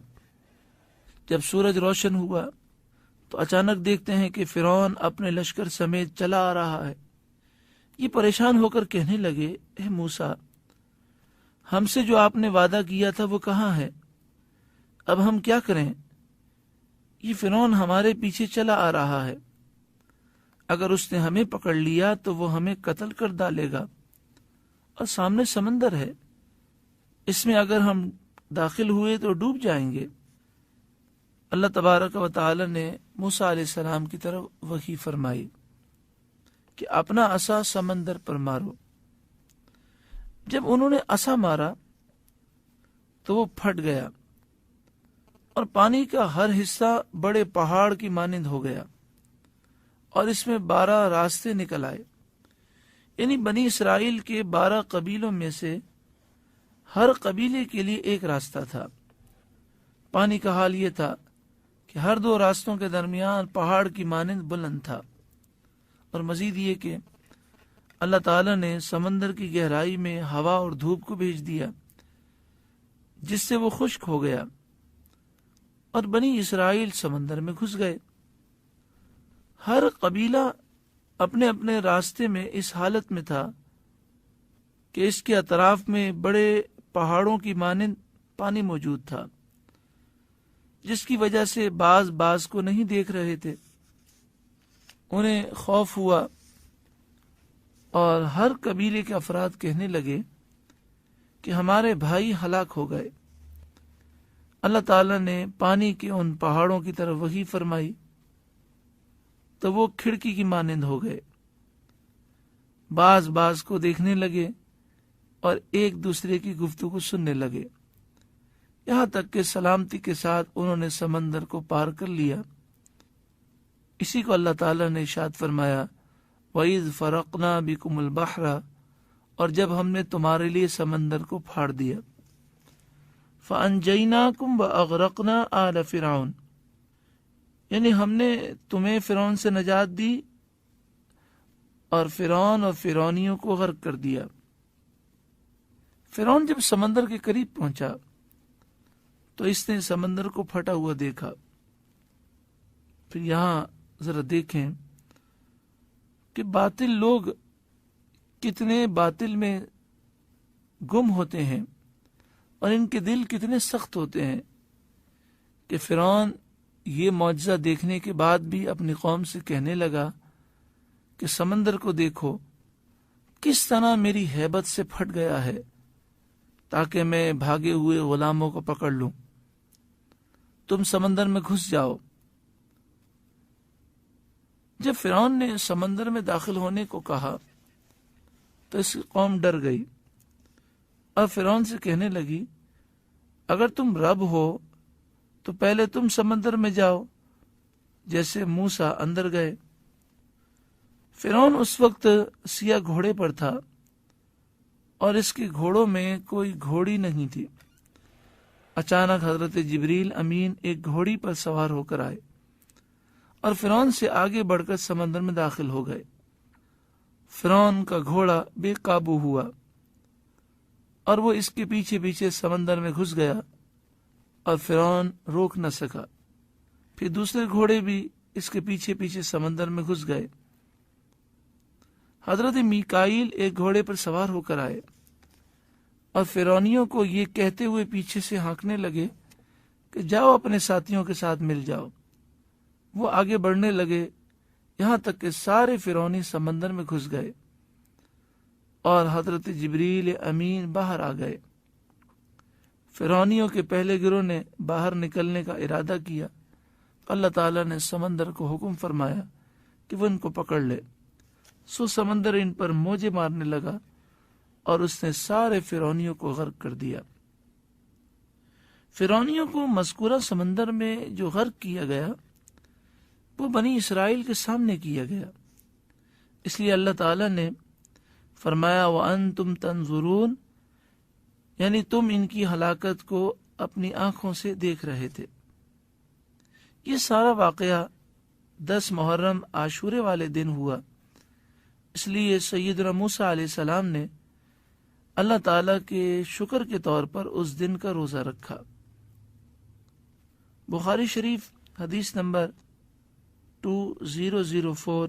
جب سورج روشن ہوا تو اچانک دیکھتے ہیں کہ فرعون اپنے لشکر سمیت چلا آ رہا ہے۔ یہ پریشان ہو کر کہنے لگے، اے موسیٰ، ہم سے جو آپ نے وعدہ کیا تھا وہ کہاں ہے؟ اب ہم کیا کریں؟ یہ فرعون ہمارے پیچھے چلا آ رہا ہے، اگر اس نے ہمیں پکڑ لیا تو وہ ہمیں قتل کر ڈالے گا، اور سامنے سمندر ہے، اس میں اگر ہم داخل ہوئے تو ڈوب جائیں گے۔ اللہ تبارک و تعالی نے موسیٰ علیہ السلام کی طرف وحی فرمائی کہ اپنا عصا سمندر پر مارو۔ جب انہوں نے عصا مارا تو وہ پھٹ گیا اور پانی کا ہر حصہ بڑے پہاڑ کی مانند ہو گیا، اور اس میں 12 راستے نکل آئے، یعنی بنی اسرائیل کے 12 قبیلوں میں سے ہر قبیلے کے لیے ایک راستہ تھا۔ پانی کا حال یہ تھا کہ ہر 2 راستوں کے درمیان پہاڑ کی مانند بلند تھا، اور مزید یہ کہ اللہ تعالیٰ نے سمندر کی گہرائی میں ہوا اور دھوپ کو بھیج دیا جس سے وہ خشک ہو گیا، اور بنی اسرائیل سمندر میں گھس گئے۔ ہر قبیلہ اپنے اپنے راستے میں اس حالت میں تھا کہ اس کے اطراف میں بڑے پہاڑوں کی مانند پانی موجود تھا، جس کی وجہ سے بعض کو نہیں دیکھ رہے تھے۔ انہیں خوف ہوا اور ہر قبیلے کے افراد کہنے لگے کہ ہمارے بھائی ہلاک ہو گئے۔ اللہ تعالیٰ نے پانی کے ان پہاڑوں کی طرف وحی فرمائی تو وہ کھڑکی کی مانند ہو گئے، بعض کو دیکھنے لگے اور ایک دوسرے کی گفتگو سننے لگے، یہاں تک کہ سلامتی کے ساتھ انہوں نے سمندر کو پار کر لیا۔ اسی کو اللہ تعالیٰ نے ارشاد فرمایا وَإِذْ فَرَقْنَا بِكُمُ الْبَحْرَ، اور جب ہم نے تمہارے لیے سمندر کو پھاڑ دیا، فَأَنْجَيْنَاكُمْ وَأَغْرَقْنَا آلَ فِرْعَوْنَ، یعنی ہم نے تمہیں فرعون سے نجات دی اور فرعون اور فرعونیوں کو غرق کر دیا۔ فرعون جب سمندر کے قریب پہنچا تو اس نے سمندر کو پھٹا ہوا دیکھا۔ پھر یہاں ذرا دیکھیں کہ باطل لوگ کتنے باطل میں گم ہوتے ہیں اور ان کے دل کتنے سخت ہوتے ہیں کہ فرعون یہ معجزہ دیکھنے کے بعد بھی اپنی قوم سے کہنے لگا کہ سمندر کو دیکھو کس طرح میری ہیبت سے پھٹ گیا ہے تاکہ میں بھاگے ہوئے غلاموں کو پکڑ لوں، تم سمندر میں گھس جاؤ۔ جب فرعون نے سمندر میں داخل ہونے کو کہا تو اس قوم ڈر گئی اور فرعون سے کہنے لگی اگر تم رب ہو تو پہلے تم سمندر میں جاؤ، جیسے موسیٰ اندر گئے۔ فرعون اس وقت سیاہ گھوڑے پر تھا اور اس کے گھوڑوں میں کوئی گھوڑی نہیں تھی۔ اچانک حضرت جبریل امین ایک گھوڑی پر سوار ہو کر آئے اور فرعون سے آگے بڑھ کر سمندر میں داخل ہو گئے۔ فرعون کا گھوڑا بے قابو ہوا اور وہ اس کے پیچھے پیچھے سمندر میں گھس گیا اور فرعون روک نہ سکا۔ پھر دوسرے گھوڑے بھی اس کے پیچھے پیچھے سمندر میں گھس گئے۔ حضرت میکائیل ایک گھوڑے پر سوار ہو کر آئے اور فرعونیوں کو یہ کہتے ہوئے پیچھے سے ہانکنے لگے کہ جاؤ اپنے ساتھیوں کے ساتھ مل جاؤ۔ وہ آگے بڑھنے لگے یہاں تک کہ سارے فرعونی سمندر میں گھس گئے اور حضرت جبریل امین باہر آ گئے۔ فرعونیوں کے پہلے گروہ نے باہر نکلنے کا ارادہ کیا، اللہ تعالیٰ نے سمندر کو حکم فرمایا کہ وہ ان کو پکڑ لے، سو سمندر ان پر موجیں مارنے لگا اور اس نے سارے فرعونیوں کو غرق کر دیا۔ فرعونیوں کو مذکورہ سمندر میں جو غرق کیا گیا وہ بنی اسرائیل کے سامنے کیا گیا، اس لیے اللہ تعالیٰ نے فرمایا وَأَنْتُمْ تَنْظُرُونَ، یعنی تم ان کی ہلاکت کو اپنی آنکھوں سے دیکھ رہے تھے۔ یہ سارا واقعہ 10 محرم عاشورے والے دن ہوا، اس لیے سیدنا موسیٰ علیہ السلام نے اللہ تعالیٰ کے شکر کے طور پر اس دن کا روزہ رکھا۔ بخاری شریف حدیث نمبر 2004،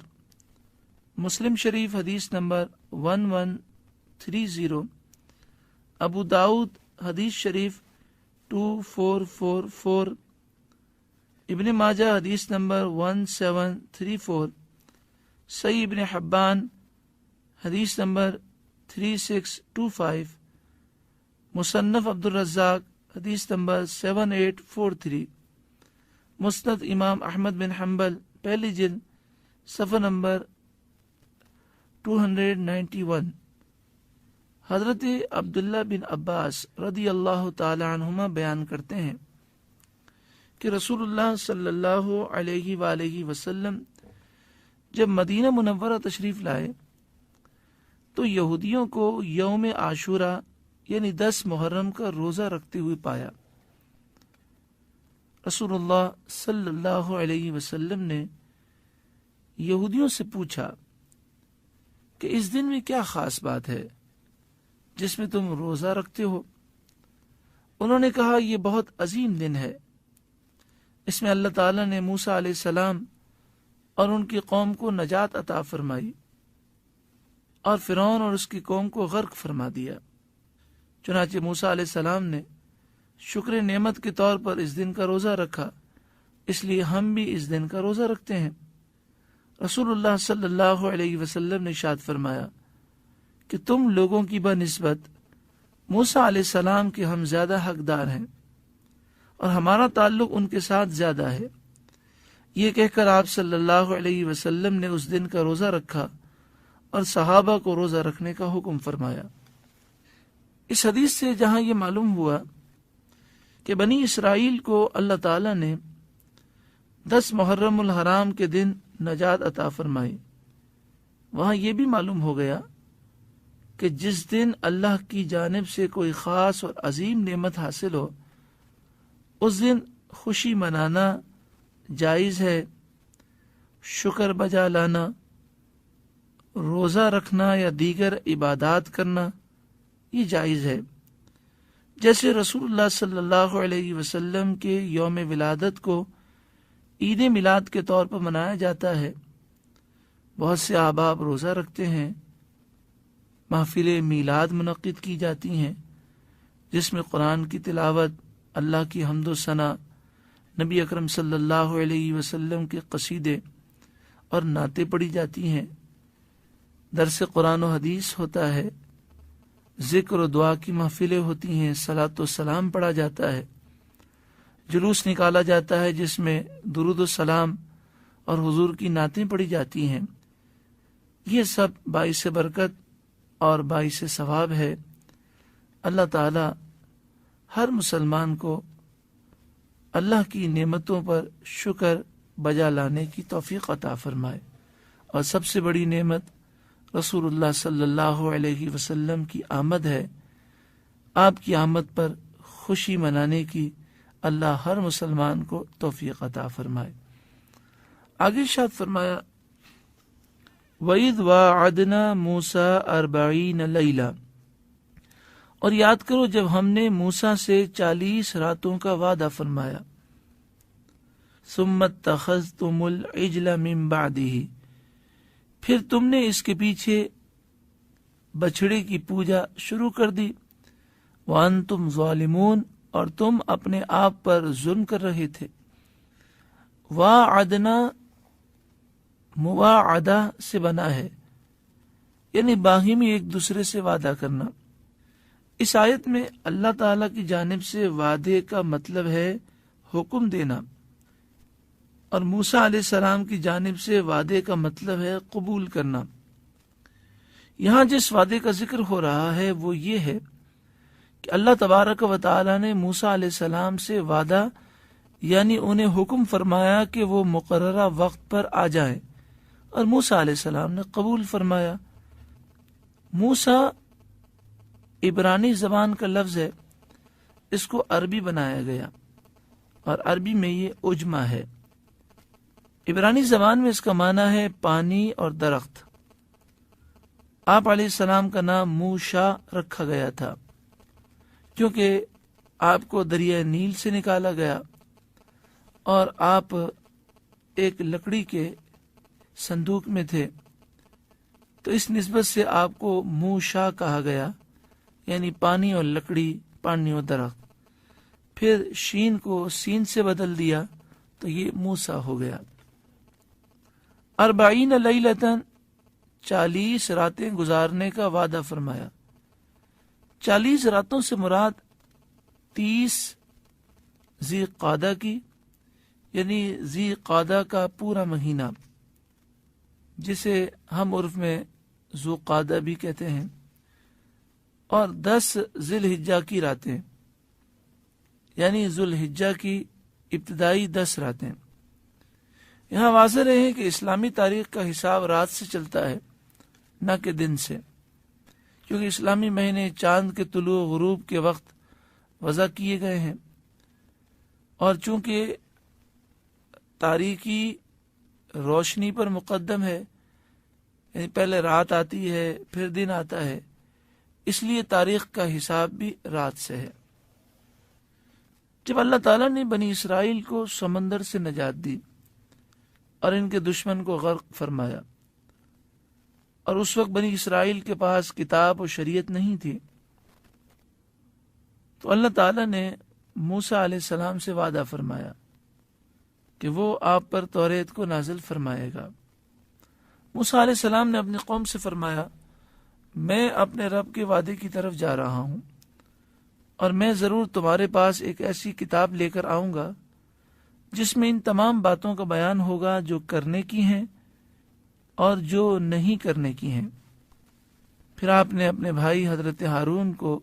مسلم شریف حدیث نمبر 1130، ابو داؤد حدیث شریف 2444، ابن ماجہ حدیث نمبر 1734، صحیح ابن حبان حدیث نمبر 3625، مصنف عبد الرزاق حدیث نمبر 7843، مسند امام احمد بن حنبل پہلی جلد صفحہ نمبر 291۔ حضرت عبداللہ بن عباس رضی اللہ تعالی عنہما بیان کرتے ہیں کہ رسول اللہ صلی اللہ علیہ وآلہ وسلم جب مدینہ منورہ تشریف لائے تو یہودیوں کو یوم عاشورہ یعنی 10 محرم کا روزہ رکھتے ہوئے پایا۔ رسول اللہ صلی اللہ علیہ وسلم نے یہودیوں سے پوچھا کہ اس دن میں کیا خاص بات ہے جس میں تم روزہ رکھتے ہو؟ انہوں نے کہا یہ بہت عظیم دن ہے، اس میں اللہ تعالیٰ نے موسیٰ علیہ السلام اور ان کی قوم کو نجات عطا فرمائی اور فرعون اور اس کی قوم کو غرق فرما دیا۔ چنانچہ موسیٰ علیہ السلام نے شکر نعمت کے طور پر اس دن کا روزہ رکھا، اس لیے ہم بھی اس دن کا روزہ رکھتے ہیں۔ رسول اللہ صلی اللہ علیہ وسلم نے ارشاد فرمایا کہ تم لوگوں کی بنسبت موسیٰ علیہ السلام کے ہم زیادہ حقدار ہیں اور ہمارا تعلق ان کے ساتھ زیادہ ہے۔ یہ کہہ کر آپ صلی اللہ علیہ وسلم نے اس دن کا روزہ رکھا اور صحابہ کو روزہ رکھنے کا حکم فرمایا۔ اس حدیث سے جہاں یہ معلوم ہوا کہ بنی اسرائیل کو اللہ تعالیٰ نے 10 محرم الحرام کے دن نجات عطا فرمائی۔ وہاں یہ بھی معلوم ہو گیا کہ جس دن اللہ کی جانب سے کوئی خاص اور عظیم نعمت حاصل ہو اس دن خوشی منانا جائز ہے، شکر بجا لانا، روزہ رکھنا یا دیگر عبادات کرنا یہ جائز ہے۔ جیسے رسول اللہ صلی اللہ علیہ وسلم کے یوم ولادت کو عید میلاد کے طور پر منایا جاتا ہے، بہت سے احباب روزہ رکھتے ہیں، محفل میلاد منعقد کی جاتی ہیں جس میں قرآن کی تلاوت، اللہ کی حمد و ثنا، نبی اکرم صلی اللہ علیہ وسلم کے قصیدے اور نعتیں پڑھی جاتی ہیں، درس قرآن و حدیث ہوتا ہے، ذکر و دعا کی محفلیں ہوتی ہیں، صلاۃ و سلام پڑھا جاتا ہے، جلوس نکالا جاتا ہے جس میں درود و سلام اور حضور کی نعتیں پڑھی جاتی ہیں۔ یہ سب باعث برکت اور باعث ثواب ہے۔ اللہ تعالی ہر مسلمان کو اللہ کی نعمتوں پر شکر بجا لانے کی توفیق عطا فرمائے، اور سب سے بڑی نعمت رسول اللہ صلی اللہ علیہ وسلم کی آمد ہے۔ آپ کی آمد پر خوشی منانے کی اللہ ہر مسلمان کو توفیق عطا فرمائے۔ آگے ارشاد فرمایا وَإِذْ وَاعَدْنَا مُوسَىٰ 40 لَيْلَةً، اور یاد کرو جب ہم نے موسیٰ سے 40 راتوں کا وعدہ فرمایا۔ ثُمَّ اتَّخَذْتُمُ الْعِجْلَ مِن بَعْدِهِ، پھر تم نے اس کے پیچھے بچھڑے کی پوجا شروع کر دی۔ وَأَنْتُمْ ظَالِمُونَ، اور تم اپنے آپ پر ظلم کر رہے تھے۔ وَاعَدْنَا مواعدہ سے بنا ہے، یعنی باہمی ایک دوسرے سے وعدہ کرنا۔ اس آیت میں اللہ تعالی کی جانب سے وعدے کا مطلب ہے حکم دینا، اور موسیٰ علیہ السلام کی جانب سے وعدے کا مطلب ہے قبول کرنا۔ یہاں جس وعدے کا ذکر ہو رہا ہے وہ یہ ہے کہ اللہ تبارک و تعالی نے موسیٰ علیہ السلام سے وعدہ یعنی انہیں حکم فرمایا کہ وہ مقررہ وقت پر آ جائیں، اور موسیٰ علیہ السلام نے قبول فرمایا۔ موسیٰ عبرانی زبان کا لفظ ہے، اس کو عربی بنایا گیا، اور عربی میں یہ عجمہ ہے۔ عبرانی زبان میں اس کا معنی ہے پانی اور درخت۔ آپ علیہ السلام کا نام موشا رکھا گیا تھا کیونکہ آپ کو دریائے نیل سے نکالا گیا، اور آپ ایک لکڑی کے صندوق میں تھے، تو اس نسبت سے آپ کو موشا کہا گیا، یعنی پانی اور لکڑی، پانی اور درخت۔ پھر شین کو سین سے بدل دیا تو یہ موسیٰ ہو گیا۔ 40 لیلتاً، 40 راتیں گزارنے کا وعدہ فرمایا۔ 40 راتوں سے مراد 30 ذی قعدہ کی، یعنی ذی قعدہ کا پورا مہینہ، جسے ہم عرف میں ذو قعدہ بھی کہتے ہیں، اور 10 ذی الحجہ کی راتیں، یعنی ذو الحجہ کی ابتدائی 10 راتیں۔ یہاں واضح رہے کہ اسلامی تاریخ کا حساب رات سے چلتا ہے، نہ کہ دن سے، کیونکہ اسلامی مہینے چاند کے طلوع و غروب کے وقت وضع کیے گئے ہیں، اور چونکہ تاریکی روشنی پر مقدم ہے، یعنی پہلے رات آتی ہے پھر دن آتا ہے، اس لیے تاریخ کا حساب بھی رات سے ہے۔ جب اللہ تعالیٰ نے بنی اسرائیل کو سمندر سے نجات دی اور ان کے دشمن کو غرق فرمایا، اور اس وقت بنی اسرائیل کے پاس کتاب و شریعت نہیں تھی، تو اللہ تعالیٰ نے موسیٰ علیہ السلام سے وعدہ فرمایا کہ وہ آپ پر توریت کو نازل فرمائے گا۔ موسیٰ علیہ السلام نے اپنی قوم سے فرمایا، میں اپنے رب کے وعدے کی طرف جا رہا ہوں، اور میں ضرور تمہارے پاس ایک ایسی کتاب لے کر آؤں گا جس میں ان تمام باتوں کا بیان ہوگا جو کرنے کی ہیں اور جو نہیں کرنے کی ہیں۔ پھر آپ نے اپنے بھائی حضرت ہارون کو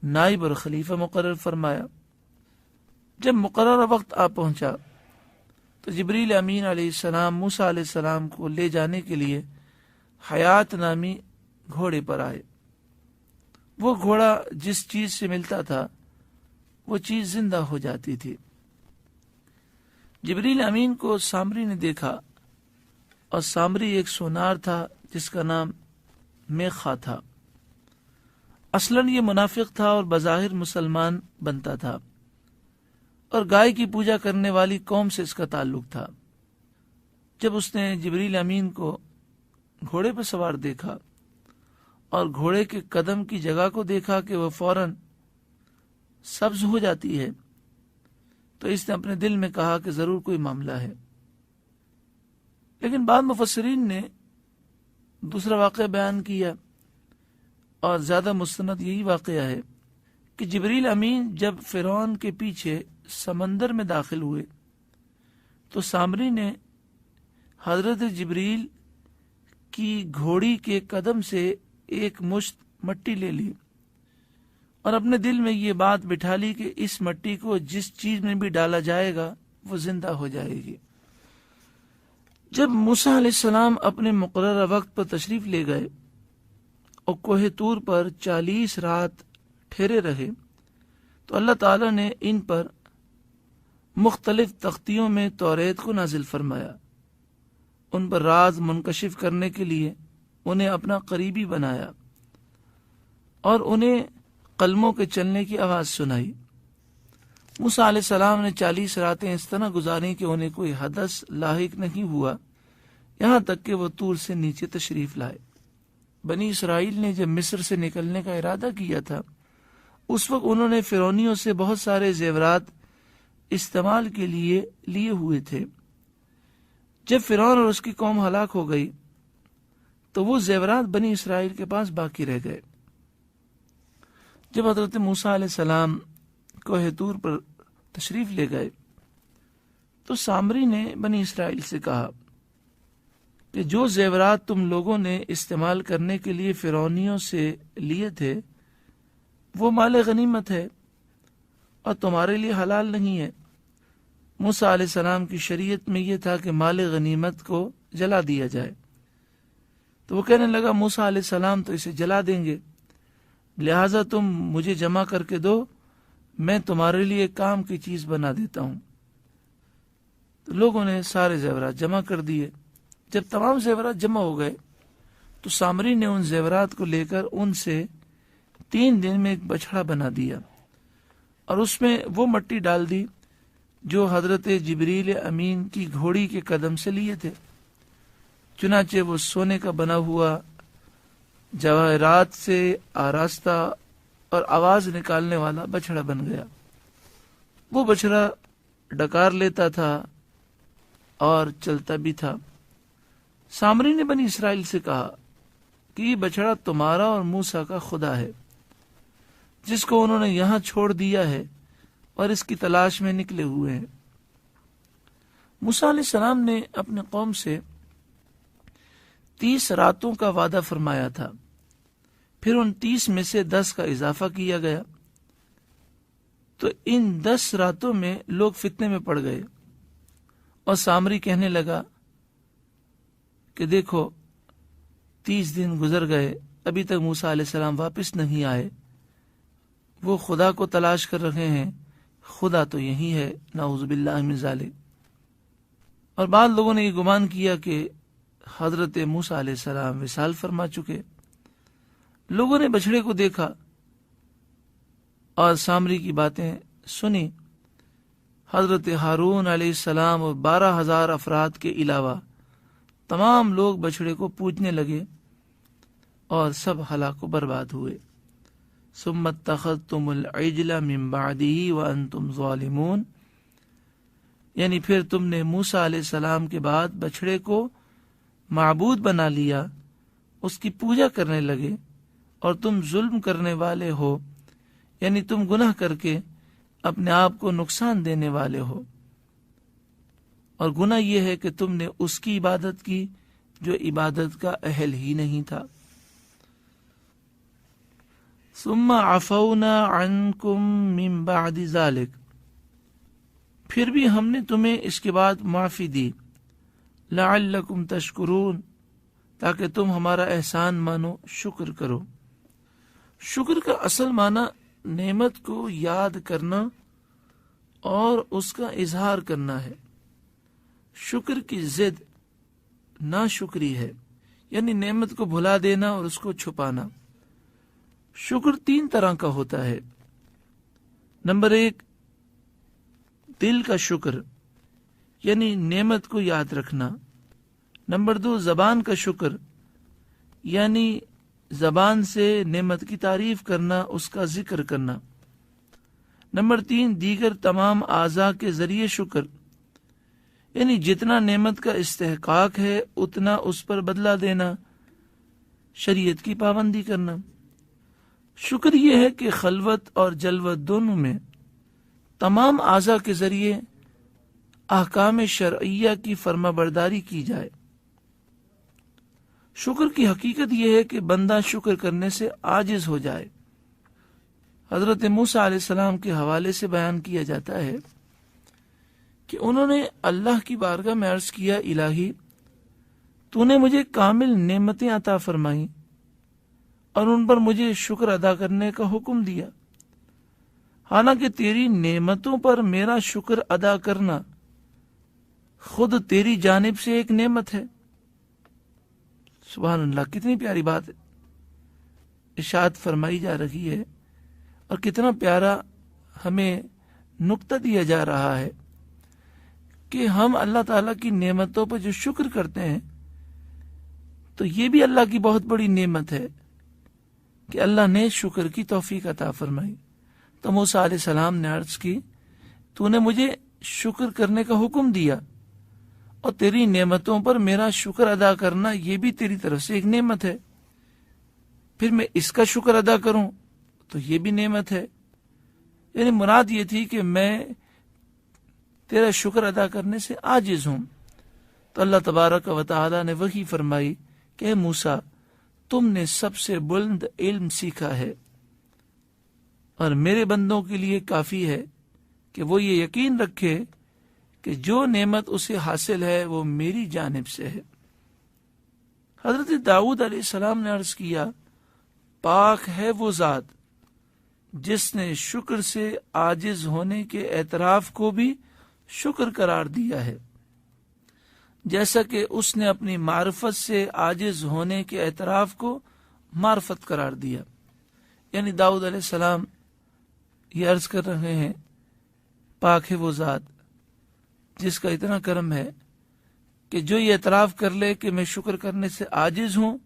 نائب اور خلیفہ مقرر فرمایا۔ جب مقررہ وقت آ پہنچا تو جبریل امین علیہ السلام موسیٰ علیہ السلام کو لے جانے کے لیے حیات نامی گھوڑے پر آئے۔ وہ گھوڑا جس چیز سے ملتا تھا وہ چیز زندہ ہو جاتی تھی۔ جبریل امین کو سامری نے دیکھا، اور سامری ایک سونار تھا جس کا نام میخا تھا۔ اصلاً یہ منافق تھا اور بظاہر مسلمان بنتا تھا، اور گائے کی پوجا کرنے والی قوم سے اس کا تعلق تھا۔ جب اس نے جبریل امین کو گھوڑے پر سوار دیکھا اور گھوڑے کے قدم کی جگہ کو دیکھا کہ وہ فوراً سبز ہو جاتی ہے، تو اس نے اپنے دل میں کہا کہ ضرور کوئی معاملہ ہے۔ لیکن بعض مفسرین نے دوسرا واقعہ بیان کیا، اور زیادہ مستند یہی واقعہ ہے کہ جبریل امین جب فرعون کے پیچھے سمندر میں داخل ہوئے تو سامری نے حضرت جبریل کی گھوڑی کے قدم سے ایک مشت مٹی لے لی، اور اپنے دل میں یہ بات بٹھا لی کہ اس مٹی کو جس چیز میں بھی ڈالا جائے گا وہ زندہ ہو جائے گی۔ جب موسیٰ علیہ السلام اپنے مقررہ وقت پر تشریف لے گئے اور کوہ طور پر 40 رات ٹھہرے رہے، تو اللہ تعالی نے ان پر مختلف تختیوں میں توریت کو نازل فرمایا۔ ان پر راز منکشف کرنے کے لیے انہیں اپنا قریبی بنایا، اور انہیں قلموں کے چلنے کی آواز سنائی۔ موسیٰ علیہ السلام نے 40 راتیں اس طرح گزاری کہ انہیں کوئی حدث لاحق نہیں ہوا، یہاں تک کہ وہ طور سے نیچے تشریف لائے۔ بنی اسرائیل نے جب مصر سے نکلنے کا ارادہ کیا تھا، اس وقت انہوں نے فرعونیوں سے بہت سارے زیورات استعمال کے لیے ہوئے تھے۔ جب فرعون اور اس کی قوم ہلاک ہو گئی تو وہ زیورات بنی اسرائیل کے پاس باقی رہ گئے۔ جب حضرت موسیٰ علیہ السلام کوہ طور پر تشریف لے گئے تو سامری نے بنی اسرائیل سے کہا کہ جو زیورات تم لوگوں نے استعمال کرنے کے لیے فرعونیوں سے لیے تھے وہ مال غنیمت ہے اور تمہارے لیے حلال نہیں ہے۔ موسیٰ علیہ السلام کی شریعت میں یہ تھا کہ مال غنیمت کو جلا دیا جائے، تو وہ کہنے لگا موسیٰ علیہ السلام تو اسے جلا دیں گے، لہٰذا تم مجھے جمع کر کے دو، میں تمہارے لیے کام کی چیز بنا دیتا ہوں۔ تو لوگوں نے سارے زیورات جمع کر دیے۔ جب تمام زیورات جمع ہو گئے تو سامری نے ان زیورات کو لے کر ان سے 3 دن میں ایک بچھڑا بنا دیا، اور اس میں وہ مٹی ڈال دی جو حضرت جبریل امین کی گھوڑی کے قدم سے لیے تھے۔ چنانچہ وہ سونے کا بنا ہوا، جواہرات سے آراستہ اور آواز نکالنے والا بچھڑا بن گیا۔ وہ بچھڑا ڈکار لیتا تھا اور چلتا بھی تھا۔ سامری نے بنی اسرائیل سے کہا کہ یہ بچھڑا تمہارا اور موسیٰ کا خدا ہے، جس کو انہوں نے یہاں چھوڑ دیا ہے اور اس کی تلاش میں نکلے ہوئے ہیں۔ موسیٰ علیہ السلام نے اپنے قوم سے 30 راتوں کا وعدہ فرمایا تھا، پھر ان 30 میں سے 10 کا اضافہ کیا گیا، تو ان 10 راتوں میں لوگ فتنے میں پڑ گئے، اور سامری کہنے لگا کہ دیکھو 30 دن گزر گئے، ابھی تک موسیٰ علیہ السلام واپس نہیں آئے، وہ خدا کو تلاش کر رہے ہیں، خدا تو یہی ہے، نعوذ باللہ من ذالک۔ اور بعض لوگوں نے یہ گمان کیا کہ حضرت موسیٰ علیہ السلام وصال فرما چکے۔ لوگوں نے بچھڑے کو دیکھا اور سامری کی باتیں سنی۔ حضرت ہارون علیہ السلام اور 12,000 افراد کے علاوہ تمام لوگ بچھڑے کو پوجنے لگے اور سب ہلاک و برباد ہوئے۔ ثم اتخذتم العجل من بعده وانتم ظالمون، یعنی پھر تم نے موسیٰ علیہ السلام کے بعد بچھڑے کو معبود بنا لیا، اس کی پوجا کرنے لگے، اور تم ظلم کرنے والے ہو، یعنی تم گناہ کر کے اپنے آپ کو نقصان دینے والے ہو۔ اور گناہ یہ ہے کہ تم نے اس کی عبادت کی جو عبادت کا اہل ہی نہیں تھا۔ ثم عفونا عنکم من بعد ذلک، پھر بھی ہم نے تمہیں اس کے بعد معافی دی، لعلکم تشکرون، تاکہ تم ہمارا احسان مانو، شکر کرو۔ شکر کا اصل معنی نعمت کو یاد کرنا اور اس کا اظہار کرنا ہے۔ شکر کی ضد ناشکری ہے، یعنی نعمت کو بھلا دینا اور اس کو چھپانا۔ شکر 3 طرح کا ہوتا ہے۔ نمبر 1، دل کا شکر، یعنی نعمت کو یاد رکھنا۔ نمبر 2، زبان کا شکر، یعنی زبان سے نعمت کی تعریف کرنا، اس کا ذکر کرنا۔ نمبر 3، دیگر تمام اعضاء کے ذریعے شکر، یعنی جتنا نعمت کا استحقاق ہے اتنا اس پر بدلہ دینا، شریعت کی پابندی کرنا۔ شکر یہ ہے کہ خلوت اور جلوت دونوں میں تمام اعضاء کے ذریعے احکام شرعیہ کی فرما برداری کی جائے۔ شکر کی حقیقت یہ ہے کہ بندہ شکر کرنے سے عاجز ہو جائے۔ حضرت موسیٰ علیہ السلام کے حوالے سے بیان کیا جاتا ہے کہ انہوں نے اللہ کی بارگاہ میں عرض کیا، الہی تو نے مجھے کامل نعمتیں عطا فرمائیں اور ان پر مجھے شکر ادا کرنے کا حکم دیا، حالانکہ تیری نعمتوں پر میرا شکر ادا کرنا خود تیری جانب سے ایک نعمت ہے۔ سبحان اللہ، کتنی پیاری بات ارشاد فرمائی جا رہی ہے، اور کتنا پیارا ہمیں نقطہ دیا جا رہا ہے کہ ہم اللہ تعالیٰ کی نعمتوں پر جو شکر کرتے ہیں تو یہ بھی اللہ کی بہت بڑی نعمت ہے کہ اللہ نے شکر کی توفیق عطا فرمائی۔ تو موسیٰ علیہ السلام نے عرض کی، تو نے مجھے شکر کرنے کا حکم دیا اور تیری نعمتوں پر میرا شکر ادا کرنا یہ بھی تیری طرف سے ایک نعمت ہے، پھر میں اس کا شکر ادا کروں تو یہ بھی نعمت ہے۔ یعنی مراد یہ تھی کہ میں تیرا شکر ادا کرنے سے عاجز ہوں۔ تو اللہ تبارک و تعالی نے وحی فرمائی کہ اے موسیٰ، تم نے سب سے بلند علم سیکھا ہے، اور میرے بندوں کے لیے کافی ہے کہ وہ یہ یقین رکھے کہ جو نعمت اسے حاصل ہے وہ میری جانب سے ہے۔ حضرت داؤد علیہ السلام نے عرض کیا، پاک ہے وہ ذات جس نے شکر سے عاجز ہونے کے اعتراف کو بھی شکر قرار دیا ہے، جیسا کہ اس نے اپنی معرفت سے عاجز ہونے کے اعتراف کو معرفت قرار دیا۔ یعنی داؤد علیہ السلام یہ عرض کر رہے ہیں، پاک ہے وہ ذات جس کا اتنا کرم ہے کہ جو یہ اعتراف کر لے کہ میں شکر کرنے سے عاجز ہوں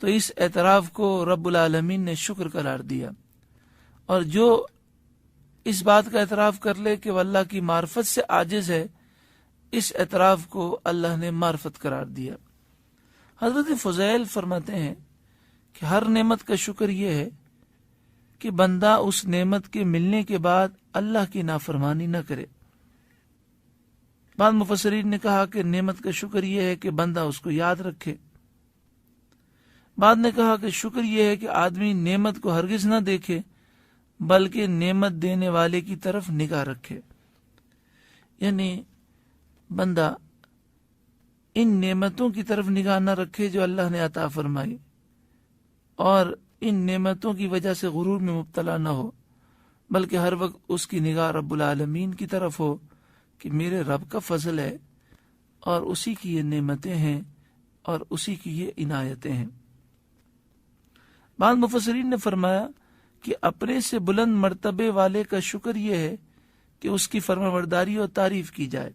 تو اس اعتراف کو رب العالمین نے شکر قرار دیا، اور جو اس بات کا اعتراف کر لے کہ وہ اللہ کی معرفت سے عاجز ہے، اس اعتراف کو اللہ نے معرفت قرار دیا۔ حضرت فضیل فرماتے ہیں کہ ہر نعمت کا شکر یہ ہے کہ بندہ اس نعمت کے ملنے کے بعد اللہ کی نافرمانی نہ کرے۔ بعض مفسرین نے کہا کہ نعمت کا شکر یہ ہے کہ بندہ اس کو یاد رکھے۔ بعد نے کہا کہ شکر یہ ہے کہ آدمی نعمت کو ہرگز نہ دیکھے بلکہ نعمت دینے والے کی طرف نگاہ رکھے، یعنی بندہ ان نعمتوں کی طرف نگاہ نہ رکھے جو اللہ نے عطا فرمائی، اور ان نعمتوں کی وجہ سے غرور میں مبتلا نہ ہو، بلکہ ہر وقت اس کی نگاہ رب العالمین کی طرف ہو کہ میرے رب کا فضل ہے اور اسی کی یہ نعمتیں ہیں اور اسی کی یہ عنایتیں ہیں۔ بعض مفسرین نے فرمایا کہ اپنے سے بلند مرتبے والے کا شکر یہ ہے کہ اس کی فرمانبرداری اور تعریف کی جائے،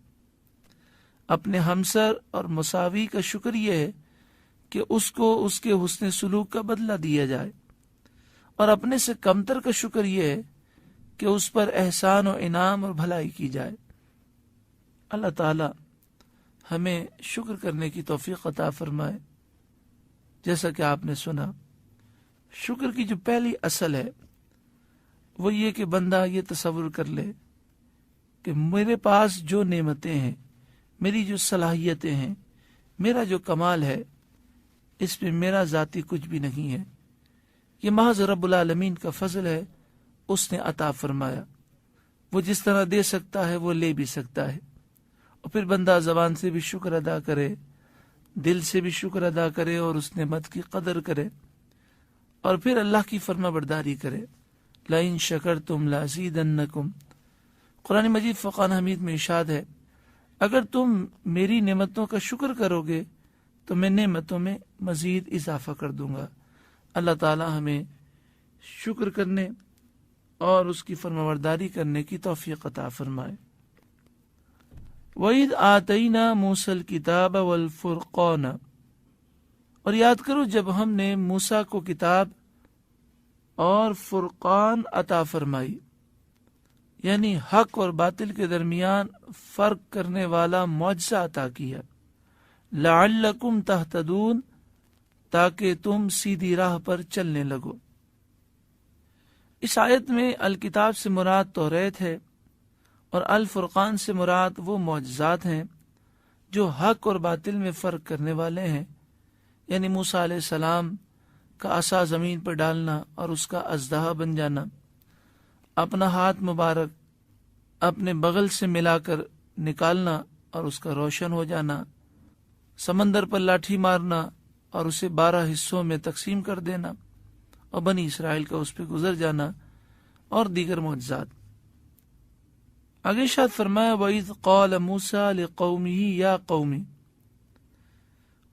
اپنے ہمسر اور مساوی کا شکر یہ ہے کہ اس کو اس کے حسن سلوک کا بدلہ دیا جائے، اور اپنے سے کمتر کا شکر یہ ہے کہ اس پر احسان و انعام اور بھلائی کی جائے۔ اللہ تعالی ہمیں شکر کرنے کی توفیق عطا فرمائے۔ جیسا کہ آپ نے سنا، شکر کی جو پہلی اصل ہے وہ یہ کہ بندہ یہ تصور کر لے کہ میرے پاس جو نعمتیں ہیں، میری جو صلاحیتیں ہیں، میرا جو کمال ہے، اس میں میرا ذاتی کچھ بھی نہیں ہے، یہ محض رب العالمین کا فضل ہے، اس نے عطا فرمایا۔ وہ جس طرح دے سکتا ہے وہ لے بھی سکتا ہے، اور پھر بندہ زبان سے بھی شکر ادا کرے، دل سے بھی شکر ادا کرے اور اس نعمت کی قدر کرے، اور پھر اللہ کی فرما برداری کرے۔ لَإِن شَكَرْتُمْ لَأَزِيدَنَّكُمْ، قرآن مجید فقان حمید میں ارشاد ہے اگر تم میری نعمتوں کا شکر کرو گے تو میں نعمتوں میں مزید اضافہ کر دوں گا۔ اللہ تعالی ہمیں شکر کرنے اور اس کی فرمانبرداری کرنے کی توفیق عطا فرمائے۔ وَإِذْ آتَيْنَا مُوسَى الْكِتَابَ وَالْفُرْقَانَ، اور یاد کرو جب ہم نے موسیٰ کو کتاب اور فرقان عطا فرمائی، یعنی حق اور باطل کے درمیان فرق کرنے والا معجزہ عطا کیا۔ لعلکم تہتدون، تاکہ تم سیدھی راہ پر چلنے لگو۔ اس آیت میں الکتاب سے مراد توریت ہے اور الفرقان سے مراد وہ معجزات ہیں جو حق اور باطل میں فرق کرنے والے ہیں، یعنی موسیٰ علیہ السلام کا عصا زمین پر ڈالنا اور اس کا اژدہا بن جانا، اپنا ہاتھ مبارک اپنے بغل سے ملا کر نکالنا اور اس کا روشن ہو جانا، سمندر پر لاٹھی مارنا اور اسے 12 حصوں میں تقسیم کر دینا اور بنی اسرائیل کا اس پہ گزر جانا، اور دیگر معجزات۔ آگے ارشاد فرمایا وَإِذْ قَالَ مُوسَىٰ لِقَوْمِهِ يَا قَوْمِ،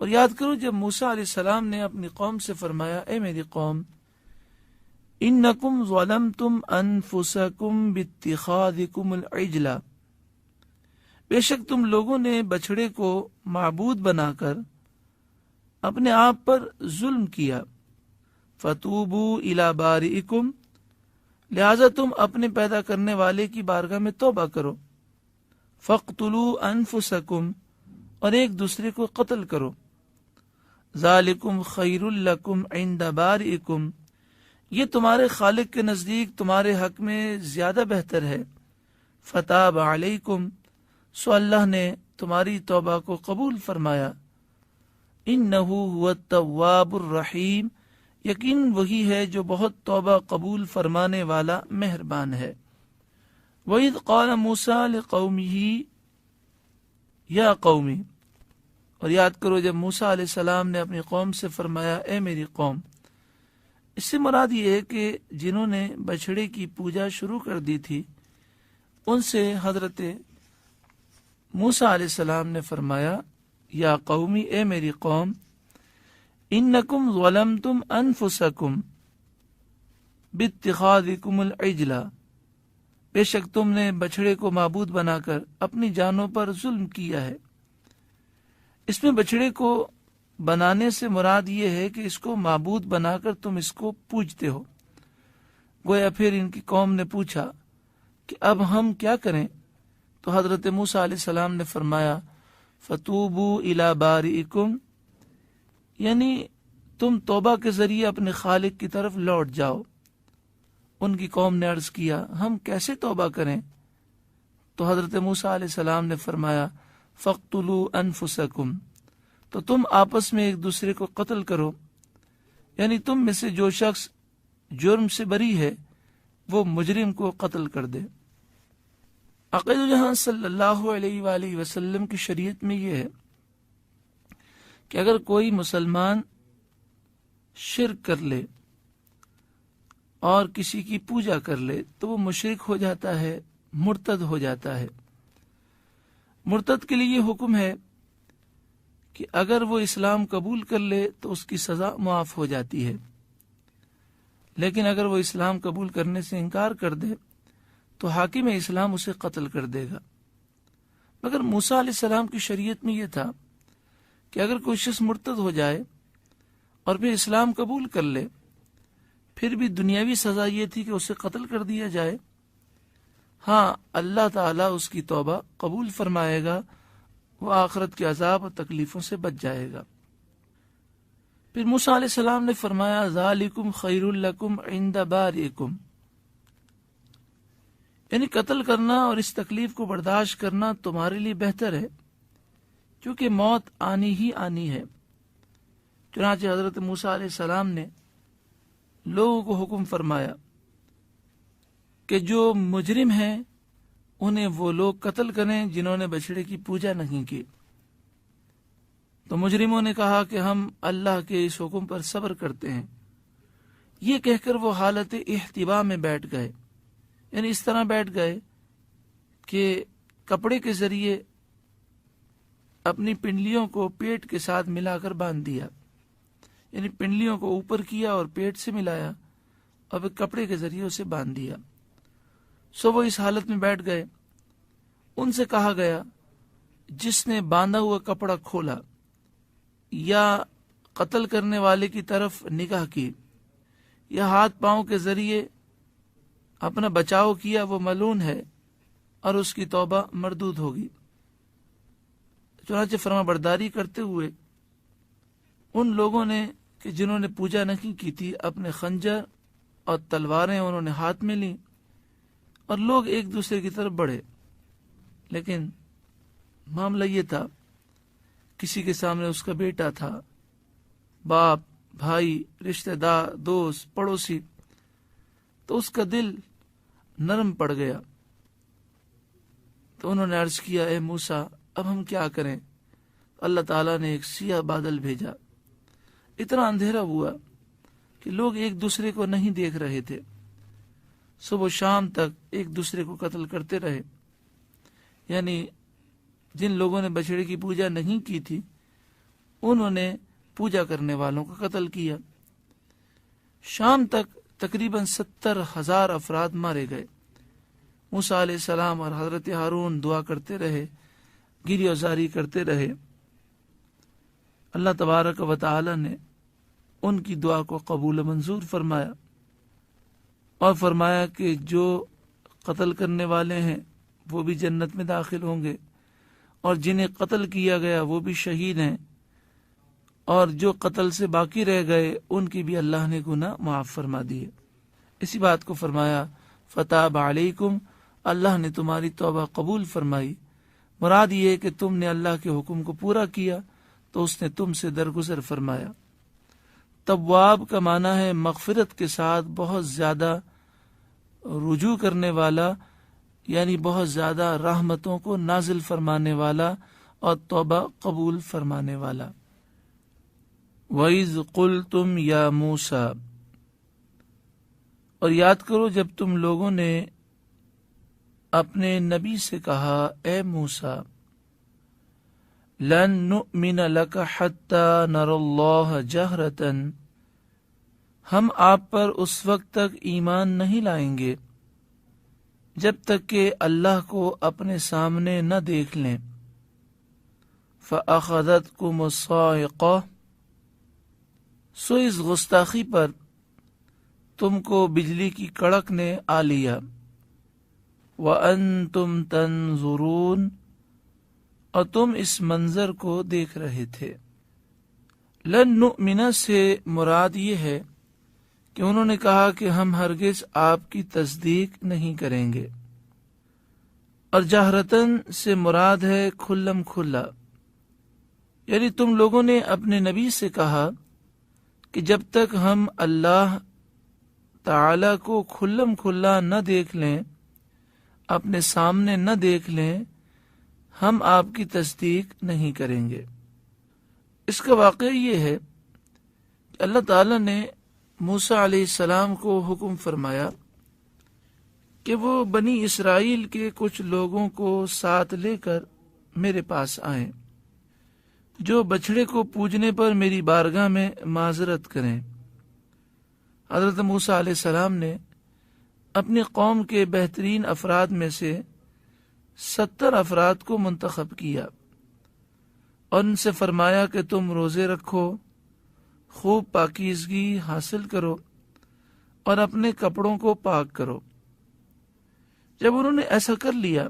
اور یاد کرو جب موسیٰ علیہ السلام نے اپنی قوم سے فرمایا اے میری قوم، انکم ظلمتم انفسکم باتخاذکم العجل، بے شک تم لوگوں نے بچھڑے کو معبود بنا کر اپنے آپ پر ظلم کیا، فتوبوا الی بارئکم، لہذا تم اپنے پیدا کرنے والے کی بارگاہ میں توبہ کرو، فاقتلوا انفسکم، اور ایک دوسرے کو قتل کرو، ذالکم خیر لکم عند بارئکم، یہ تمہارے خالق کے نزدیک تمہارے حق میں زیادہ بہتر ہے، فتاب علیکم، سو اللہ نے تمہاری توبہ کو قبول فرمایا، انہ هو التواب الرحیم، یقین وہی ہے جو بہت توبہ قبول فرمانے والا مہربان ہے۔ وَإِذْ قَالَ مُوسَىٰ لِقَوْمِهِ یا قومی، اور یاد کرو جب موسیٰ علیہ السلام نے اپنی قوم سے فرمایا اے میری قوم، اس سے مراد یہ ہے کہ جنہوں نے بچھڑے کی پوجا شروع کر دی تھی ان سے حضرت موسیٰ علیہ السلام نے فرمایا یا قومی، اے میری قوم، انکم ظلمتم انفسکم باتخاذکم العجل، بے شک تم نے بچھڑے کو معبود بنا کر اپنی جانوں پر ظلم کیا ہے۔ اس میں بچھڑے کو بنانے سے مراد یہ ہے کہ اس کو معبود بنا کر تم اس کو پوجتے ہو۔ گویا پھر ان کی قوم نے پوچھا کہ اب ہم کیا کریں؟ تو حضرت موسیٰ علیہ السلام نے فرمایا فتوبوا الی بارئکم، یعنی تم توبہ کے ذریعے اپنے خالق کی طرف لوٹ جاؤ۔ ان کی قوم نے عرض کیا ہم کیسے توبہ کریں؟ تو حضرت موسیٰ علیہ السلام نے فرمایا فاقتلوا انفسکم، تو تم آپس میں ایک دوسرے کو قتل کرو، یعنی تم میں سے جو شخص جرم سے بری ہے وہ مجرم کو قتل کر دے۔ عقید جہاں صلی اللہ علیہ وآلہ وسلم کی شریعت میں یہ ہے کہ اگر کوئی مسلمان شرک کر لے اور کسی کی پوجا کر لے تو وہ مشرک ہو جاتا ہے، مرتد ہو جاتا ہے۔ مرتد کے لیے یہ حکم ہے کہ اگر وہ اسلام قبول کر لے تو اس کی سزا معاف ہو جاتی ہے، لیکن اگر وہ اسلام قبول کرنے سے انکار کر دے تو حاکم اسلام اسے قتل کر دے گا۔ مگر موسیٰ علیہ السلام کی شریعت میں یہ تھا کہ اگر کوئی شخص مرتد ہو جائے اور پھر اسلام قبول کر لے، پھر بھی دنیاوی سزا یہ تھی کہ اسے قتل کر دیا جائے۔ ہاں، اللہ تعالیٰ اس کی توبہ قبول فرمائے گا، وہ آخرت کے عذاب اور تکلیفوں سے بچ جائے گا۔ پھر موسیٰ علیہ السلام نے فرمایا ذالکم خیر لکم عند بارئکم، یعنی قتل کرنا اور اس تکلیف کو برداشت کرنا تمہارے لیے بہتر ہے، کیونکہ موت آنی ہی آنی ہے۔ چنانچہ حضرت موسیٰ علیہ السلام نے لوگوں کو حکم فرمایا کہ جو مجرم ہیں انہیں وہ لوگ قتل کریں جنہوں نے بچڑے کی پوجا نہیں کی۔ تو مجرموں نے کہا کہ ہم اللہ کے اس حکم پر صبر کرتے ہیں۔ یہ کہہ کر وہ حالت احتبا میں بیٹھ گئے، یعنی اس طرح بیٹھ گئے کہ کپڑے کے ذریعے اپنی پنڈلیوں کو پیٹ کے ساتھ ملا کر باندھ دیا، یعنی پنڈلیوں کو اوپر کیا اور پیٹ سے ملایا اور پھر کپڑے کے ذریعے اسے باندھ دیا۔ سو وہ اس حالت میں بیٹھ گئے۔ ان سے کہا گیا جس نے باندھا ہوا کپڑا کھولا یا قتل کرنے والے کی طرف نگاہ کی یا ہاتھ پاؤں کے ذریعے اپنا بچاؤ کیا وہ ملعون ہے اور اس کی توبہ مردود ہوگی۔ چنانچہ فرما برداری کرتے ہوئے ان لوگوں نے کہ جنہوں نے پوجا نہیں کی تھی اپنے خنجر اور تلواریں انہوں نے ہاتھ میں لیں اور لوگ ایک دوسرے کی طرف بڑھے۔ لیکن معاملہ یہ تھا، کسی کے سامنے اس کا بیٹا تھا، باپ، بھائی، رشتہ دار، دوست، پڑوسی، تو اس کا دل نرم پڑ گیا۔ تو انہوں نے عرض کیا اے موسیٰ اب ہم کیا کریں؟ اللہ تعالیٰ نے ایک سیاہ بادل بھیجا، اتنا اندھیرا ہوا کہ لوگ ایک دوسرے کو نہیں دیکھ رہے تھے۔ صبح و شام تک ایک دوسرے کو قتل کرتے رہے، یعنی جن لوگوں نے بچڑے کی پوجا نہیں کی تھی انہوں نے پوجا کرنے والوں کا قتل کیا۔ شام تک تقریباً 70,000 افراد مارے گئے۔ موسیٰ علیہ السلام اور حضرت ہارون دعا کرتے رہے، گریہ زاری کرتے رہے۔ اللہ تبارک و تعالی نے ان کی دعا کو قبول منظور فرمایا اور فرمایا کہ جو قتل کرنے والے ہیں وہ بھی جنت میں داخل ہوں گے اور جنہیں قتل کیا گیا وہ بھی شہید ہیں، اور جو قتل سے باقی رہ گئے ان کی بھی اللہ نے گناہ معاف فرما دیے۔ اسی بات کو فرمایا فتاب علیکم، اللہ نے تمہاری توبہ قبول فرمائی۔ مراد یہ ہے کہ تم نے اللہ کے حکم کو پورا کیا تو اس نے تم سے درگزر فرمایا۔ تواب کا معنی ہے مغفرت کے ساتھ بہت زیادہ رجوع کرنے والا، یعنی بہت زیادہ رحمتوں کو نازل فرمانے والا اور توبہ قبول فرمانے والا۔ وَإِذْ قُلْتُمْ يَا مُوسَىٰ، اور یاد کرو جب تم لوگوں نے اپنے نبی سے کہا اے موسیٰ، لَن نُؤْمِنَ لَكَ حَتَّى نَرَى اللَّهَ جَهْرَةً، ہم آپ پر اس وقت تک ایمان نہیں لائیں گے جب تک کہ اللہ کو اپنے سامنے نہ دیکھ لیں۔ فَأَخَذَتْكُمُ الصَّاعِقَةُ، سو اس گستاخی پر تم کو بجلی کی کڑک نے آ لیا۔ وَأَنْتُمْ تَنْظُرُونَ، اور تم اس منظر کو دیکھ رہے تھے۔ لن نؤمن سے مراد یہ ہے کہ انہوں نے کہا کہ ہم ہرگز آپ کی تصدیق نہیں کریں گے، اور جہرتن سے مراد ہے کھلم کھلا، یعنی تم لوگوں نے اپنے نبی سے کہا کہ جب تک ہم اللہ تعالی کو کھلم کھلا نہ دیکھ لیں، اپنے سامنے نہ دیکھ لیں، ہم آپ کی تصدیق نہیں کریں گے۔ اس کا واقعہ یہ ہے کہ اللہ تعالی نے موسیٰ علیہ السلام کو حکم فرمایا کہ وہ بنی اسرائیل کے کچھ لوگوں کو ساتھ لے کر میرے پاس آئیں جو بچھڑے کو پوجنے پر میری بارگاہ میں معذرت کریں۔ حضرت موسیٰ علیہ السلام نے اپنی قوم کے بہترین افراد میں سے 70 افراد کو منتخب کیا اور ان سے فرمایا کہ تم روزے رکھو، خوب پاکیزگی حاصل کرو اور اپنے کپڑوں کو پاک کرو۔ جب انہوں نے ایسا کر لیا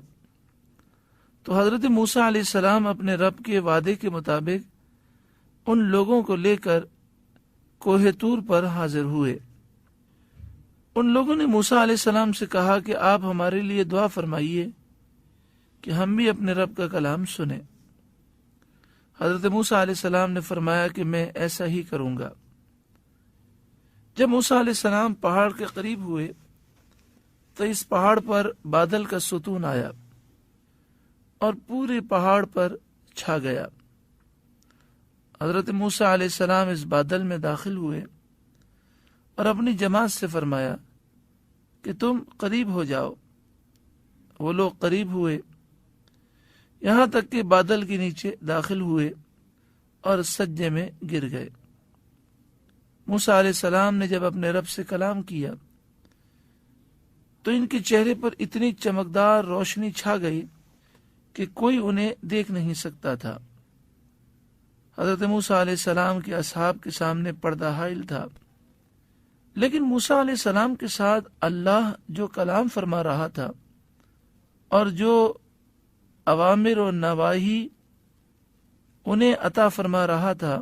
تو حضرت موسیٰ علیہ السلام اپنے رب کے وعدے کے مطابق ان لوگوں کو لے کر کوہ طور پر حاضر ہوئے۔ ان لوگوں نے موسیٰ علیہ السلام سے کہا کہ آپ ہمارے لیے دعا فرمائیے کہ ہم بھی اپنے رب کا کلام سنیں۔ حضرت موسیٰ علیہ السلام نے فرمایا کہ میں ایسا ہی کروں گا۔ جب موسیٰ علیہ السلام پہاڑ کے قریب ہوئے تو اس پہاڑ پر بادل کا ستون آیا اور پورے پہاڑ پر چھا گیا۔ حضرت موسیٰ علیہ السلام اس بادل میں داخل ہوئے اور اپنی جماعت سے فرمایا کہ تم قریب ہو جاؤ۔ وہ لوگ قریب ہوئے، یہاں تک کہ بادل کے نیچے داخل ہوئے اور سجدے میں گر گئے۔ موسیٰ علیہ السلام نے جب اپنے رب سے کلام کیا تو ان کے چہرے پر اتنی چمکدار روشنی چھا گئی کہ کوئی انہیں دیکھ نہیں سکتا تھا۔ حضرت موسیٰ علیہ السلام کے اصحاب کے سامنے پردہ حائل تھا، لیکن موسیٰ علیہ السلام کے ساتھ اللہ جو کلام فرما رہا تھا اور جو اوامر و نواہی انہیں عطا فرما رہا تھا،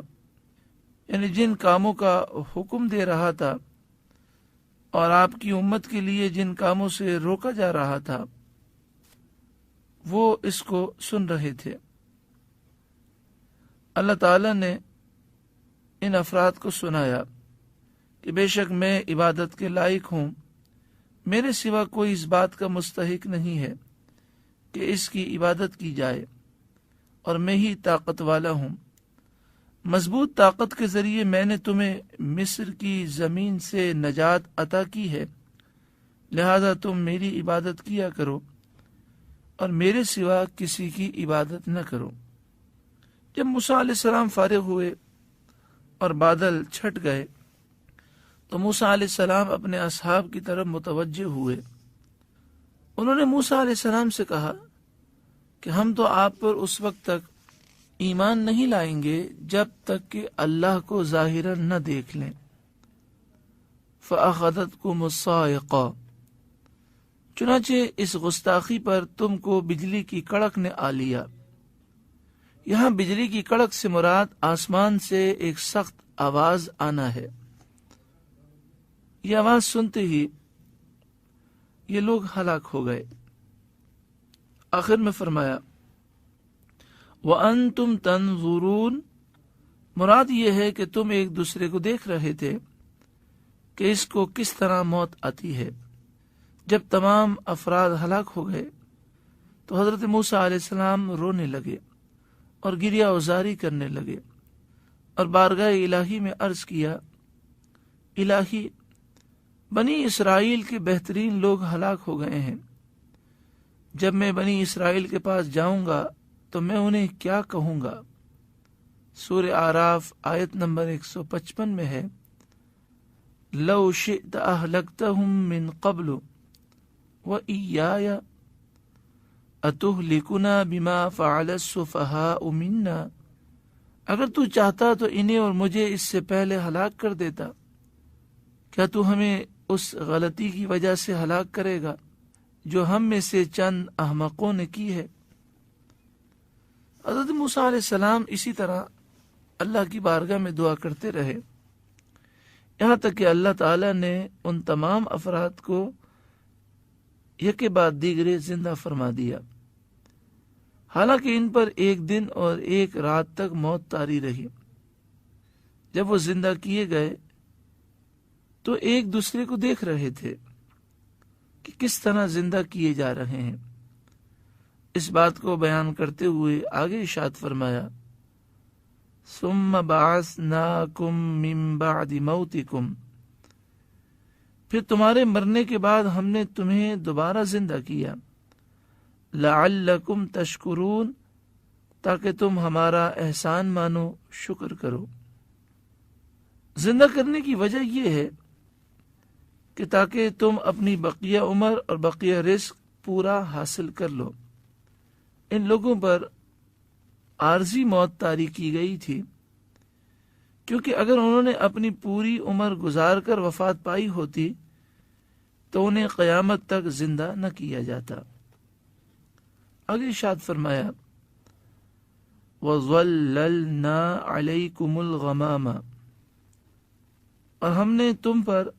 یعنی جن کاموں کا حکم دے رہا تھا اور آپ کی امت کے لیے جن کاموں سے روکا جا رہا تھا، وہ اس کو سن رہے تھے۔ اللہ تعالی نے ان افراد کو سنایا کہ بے شک میں عبادت کے لائق ہوں، میرے سوا کوئی اس بات کا مستحق نہیں ہے کہ اس کی عبادت کی جائے، اور میں ہی طاقت والا ہوں۔ مضبوط طاقت کے ذریعے میں نے تمہیں مصر کی زمین سے نجات عطا کی ہے، لہذا تم میری عبادت کیا کرو اور میرے سوا کسی کی عبادت نہ کرو۔ جب موسیٰ علیہ السلام فارغ ہوئے اور بادل چھٹ گئے تو موسیٰ علیہ السلام اپنے اصحاب کی طرف متوجہ ہوئے۔ انہوں نے موسیٰ علیہ السلام سے کہا کہ ہم تو آپ پر اس وقت تک ایمان نہیں لائیں گے جب تک کہ اللہ کو ظاہراً نہ دیکھ لیں۔ فَأَخَذَتْكُمُ الصَّاعِقَةُ، چنانچہ اس گستاخی پر تم کو بجلی کی کڑک نے آ لیا۔ یہاں بجلی کی کڑک سے مراد آسمان سے ایک سخت آواز آنا ہے۔ یہ آواز سنتے ہی یہ لوگ ہلاک ہو گئے۔ آخر میں فرمایا وَأَنْتُمْ تَنْظُرُونَ، مراد یہ ہے کہ تم ایک دوسرے کو دیکھ رہے تھے کہ اس کو کس طرح موت آتی ہے۔ جب تمام افراد ہلاک ہو گئے تو حضرت موسیٰ علیہ السلام رونے لگے اور گریہ وزاری کرنے لگے اور بارگاہ الہی میں عرض کیا، الہی، بنی اسرائیل کے بہترین لوگ ہلاک ہو گئے ہیں۔ جب میں بنی اسرائیل کے پاس جاؤں گا تو میں انہیں کیا کہوں گا؟ سورہ اعراف آیت نمبر 155 میں ہے، لو شئت اہلکتہم من قبل وإیایا اتہلکنا بما فعل السفہاء منا، اگر تو چاہتا تو انہیں اور مجھے اس سے پہلے ہلاک کر دیتا، کیا تو ہمیں اس غلطی کی وجہ سے ہلاک کرے گا جو ہم میں سے چند احمقوں نے کی ہے؟ حضرت موسیٰ علیہ السلام اسی طرح اللہ کی بارگاہ میں دعا کرتے رہے، یہاں تک کہ اللہ تعالی نے ان تمام افراد کو یکے بعد دیگرے زندہ فرما دیا، حالانکہ ان پر ایک دن اور ایک رات تک موت طاری رہی۔ جب وہ زندہ کیے گئے تو ایک دوسرے کو دیکھ رہے تھے کہ کس طرح زندہ کیے جا رہے ہیں۔ اس بات کو بیان کرتے ہوئے آگے ارشاد فرمایا، ثم بعثناکم من بعد موتکم، پھر تمہارے مرنے کے بعد ہم نے تمہیں دوبارہ زندہ کیا، لعلکم تشکرون، تاکہ تم ہمارا احسان مانو، شکر کرو۔ زندہ کرنے کی وجہ یہ ہے کہ تاکہ تم اپنی بقیہ عمر اور بقیہ رزق پورا حاصل کر لو۔ ان لوگوں پر عارضی موت طاری کی گئی تھی، کیونکہ اگر انہوں نے اپنی پوری عمر گزار کر وفات پائی ہوتی تو انہیں قیامت تک زندہ نہ کیا جاتا۔ آگے ارشاد فرمایا، وَظَلَّلْنَا عَلَيْكُمُ الْغَمَامَ، اور ہم نے تم پر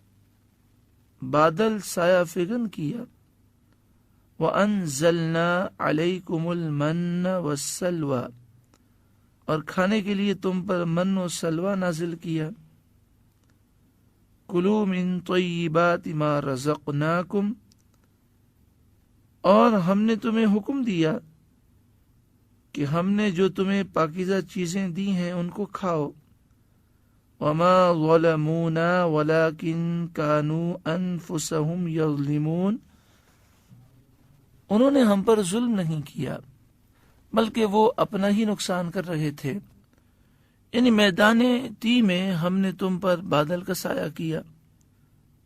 بادل سایہ فگن کیا، وَأَنزَلْنَا عَلَيْكُمُ الْمَنَّ وَالسَّلْوَىٰ، اور کھانے کے لیے تم پر من و سلوہ نازل کیا، کُلُوا مِن طَیِّبَاتِ مَا رَزَقْنَاکُمْ، اور ہم نے تمہیں حکم دیا کہ ہم نے جو تمہیں پاکیزہ چیزیں دی ہیں ان کو کھاؤ. وما ظلمونا ولكن كانوا انفسهم يظلمون. انہوں نے ہم پر ظلم نہیں کیا بلکہ وہ اپنا ہی نقصان کر رہے تھے. یعنی میدان تی میں ہم نے تم پر بادل کا سایہ کیا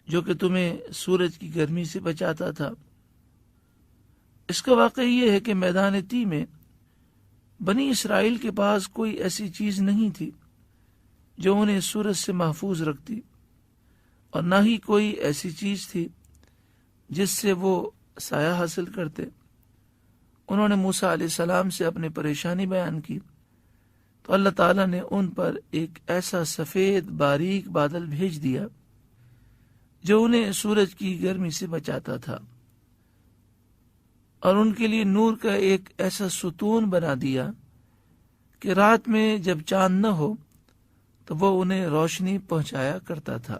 جو کہ تمہیں سورج کی گرمی سے بچاتا تھا. اس کا واقعہ یہ ہے کہ میدان تی میں بنی اسرائیل کے پاس کوئی ایسی چیز نہیں تھی جو انہیں سورج سے محفوظ رکھتی، اور نہ ہی کوئی ایسی چیز تھی جس سے وہ سایہ حاصل کرتے. انہوں نے موسیٰ علیہ السلام سے اپنی پریشانی بیان کی تو اللہ تعالیٰ نے ان پر ایک ایسا سفید باریک بادل بھیج دیا جو انہیں سورج کی گرمی سے بچاتا تھا، اور ان کے لیے نور کا ایک ایسا ستون بنا دیا کہ رات میں جب چاند نہ ہو تو وہ انہیں روشنی پہنچایا کرتا تھا.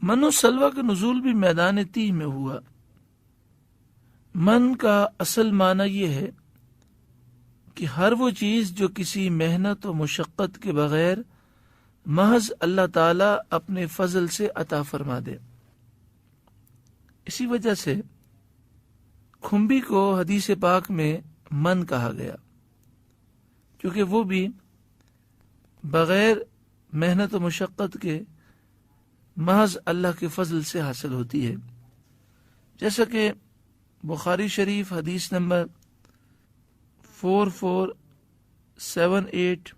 من و سلوہ کا نزول بھی میدان تیہ میں ہوا. من کا اصل معنی یہ ہے کہ ہر وہ چیز جو کسی محنت و مشقت کے بغیر محض اللہ تعالی اپنے فضل سے عطا فرما دے. اسی وجہ سے کھمبی کو حدیث پاک میں من کہا گیا کیونکہ وہ بھی بغیر محنت و مشقت کے محض اللہ کے فضل سے حاصل ہوتی ہے. جیسا کہ بخاری شریف حدیث نمبر 4478،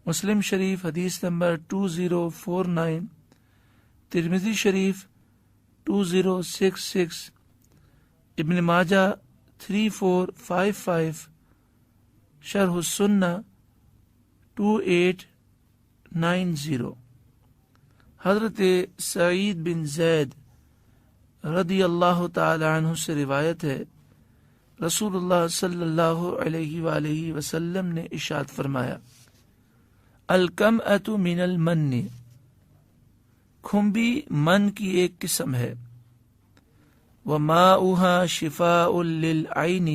مسلم شریف حدیث نمبر 2049، ترمذی شریف 2066، ابن ماجہ 3455، شرح السنہ 2890. حضرت سعید بن زید رضی اللہ تعالی عنہ سے روایت ہے، رسول اللہ صلی اللہ علیہ وآلہ وسلم نے ارشاد فرمایا، الکمأۃ من المن، کھمبی من کی ایک قسم ہے، وماؤہا شفاء للعین،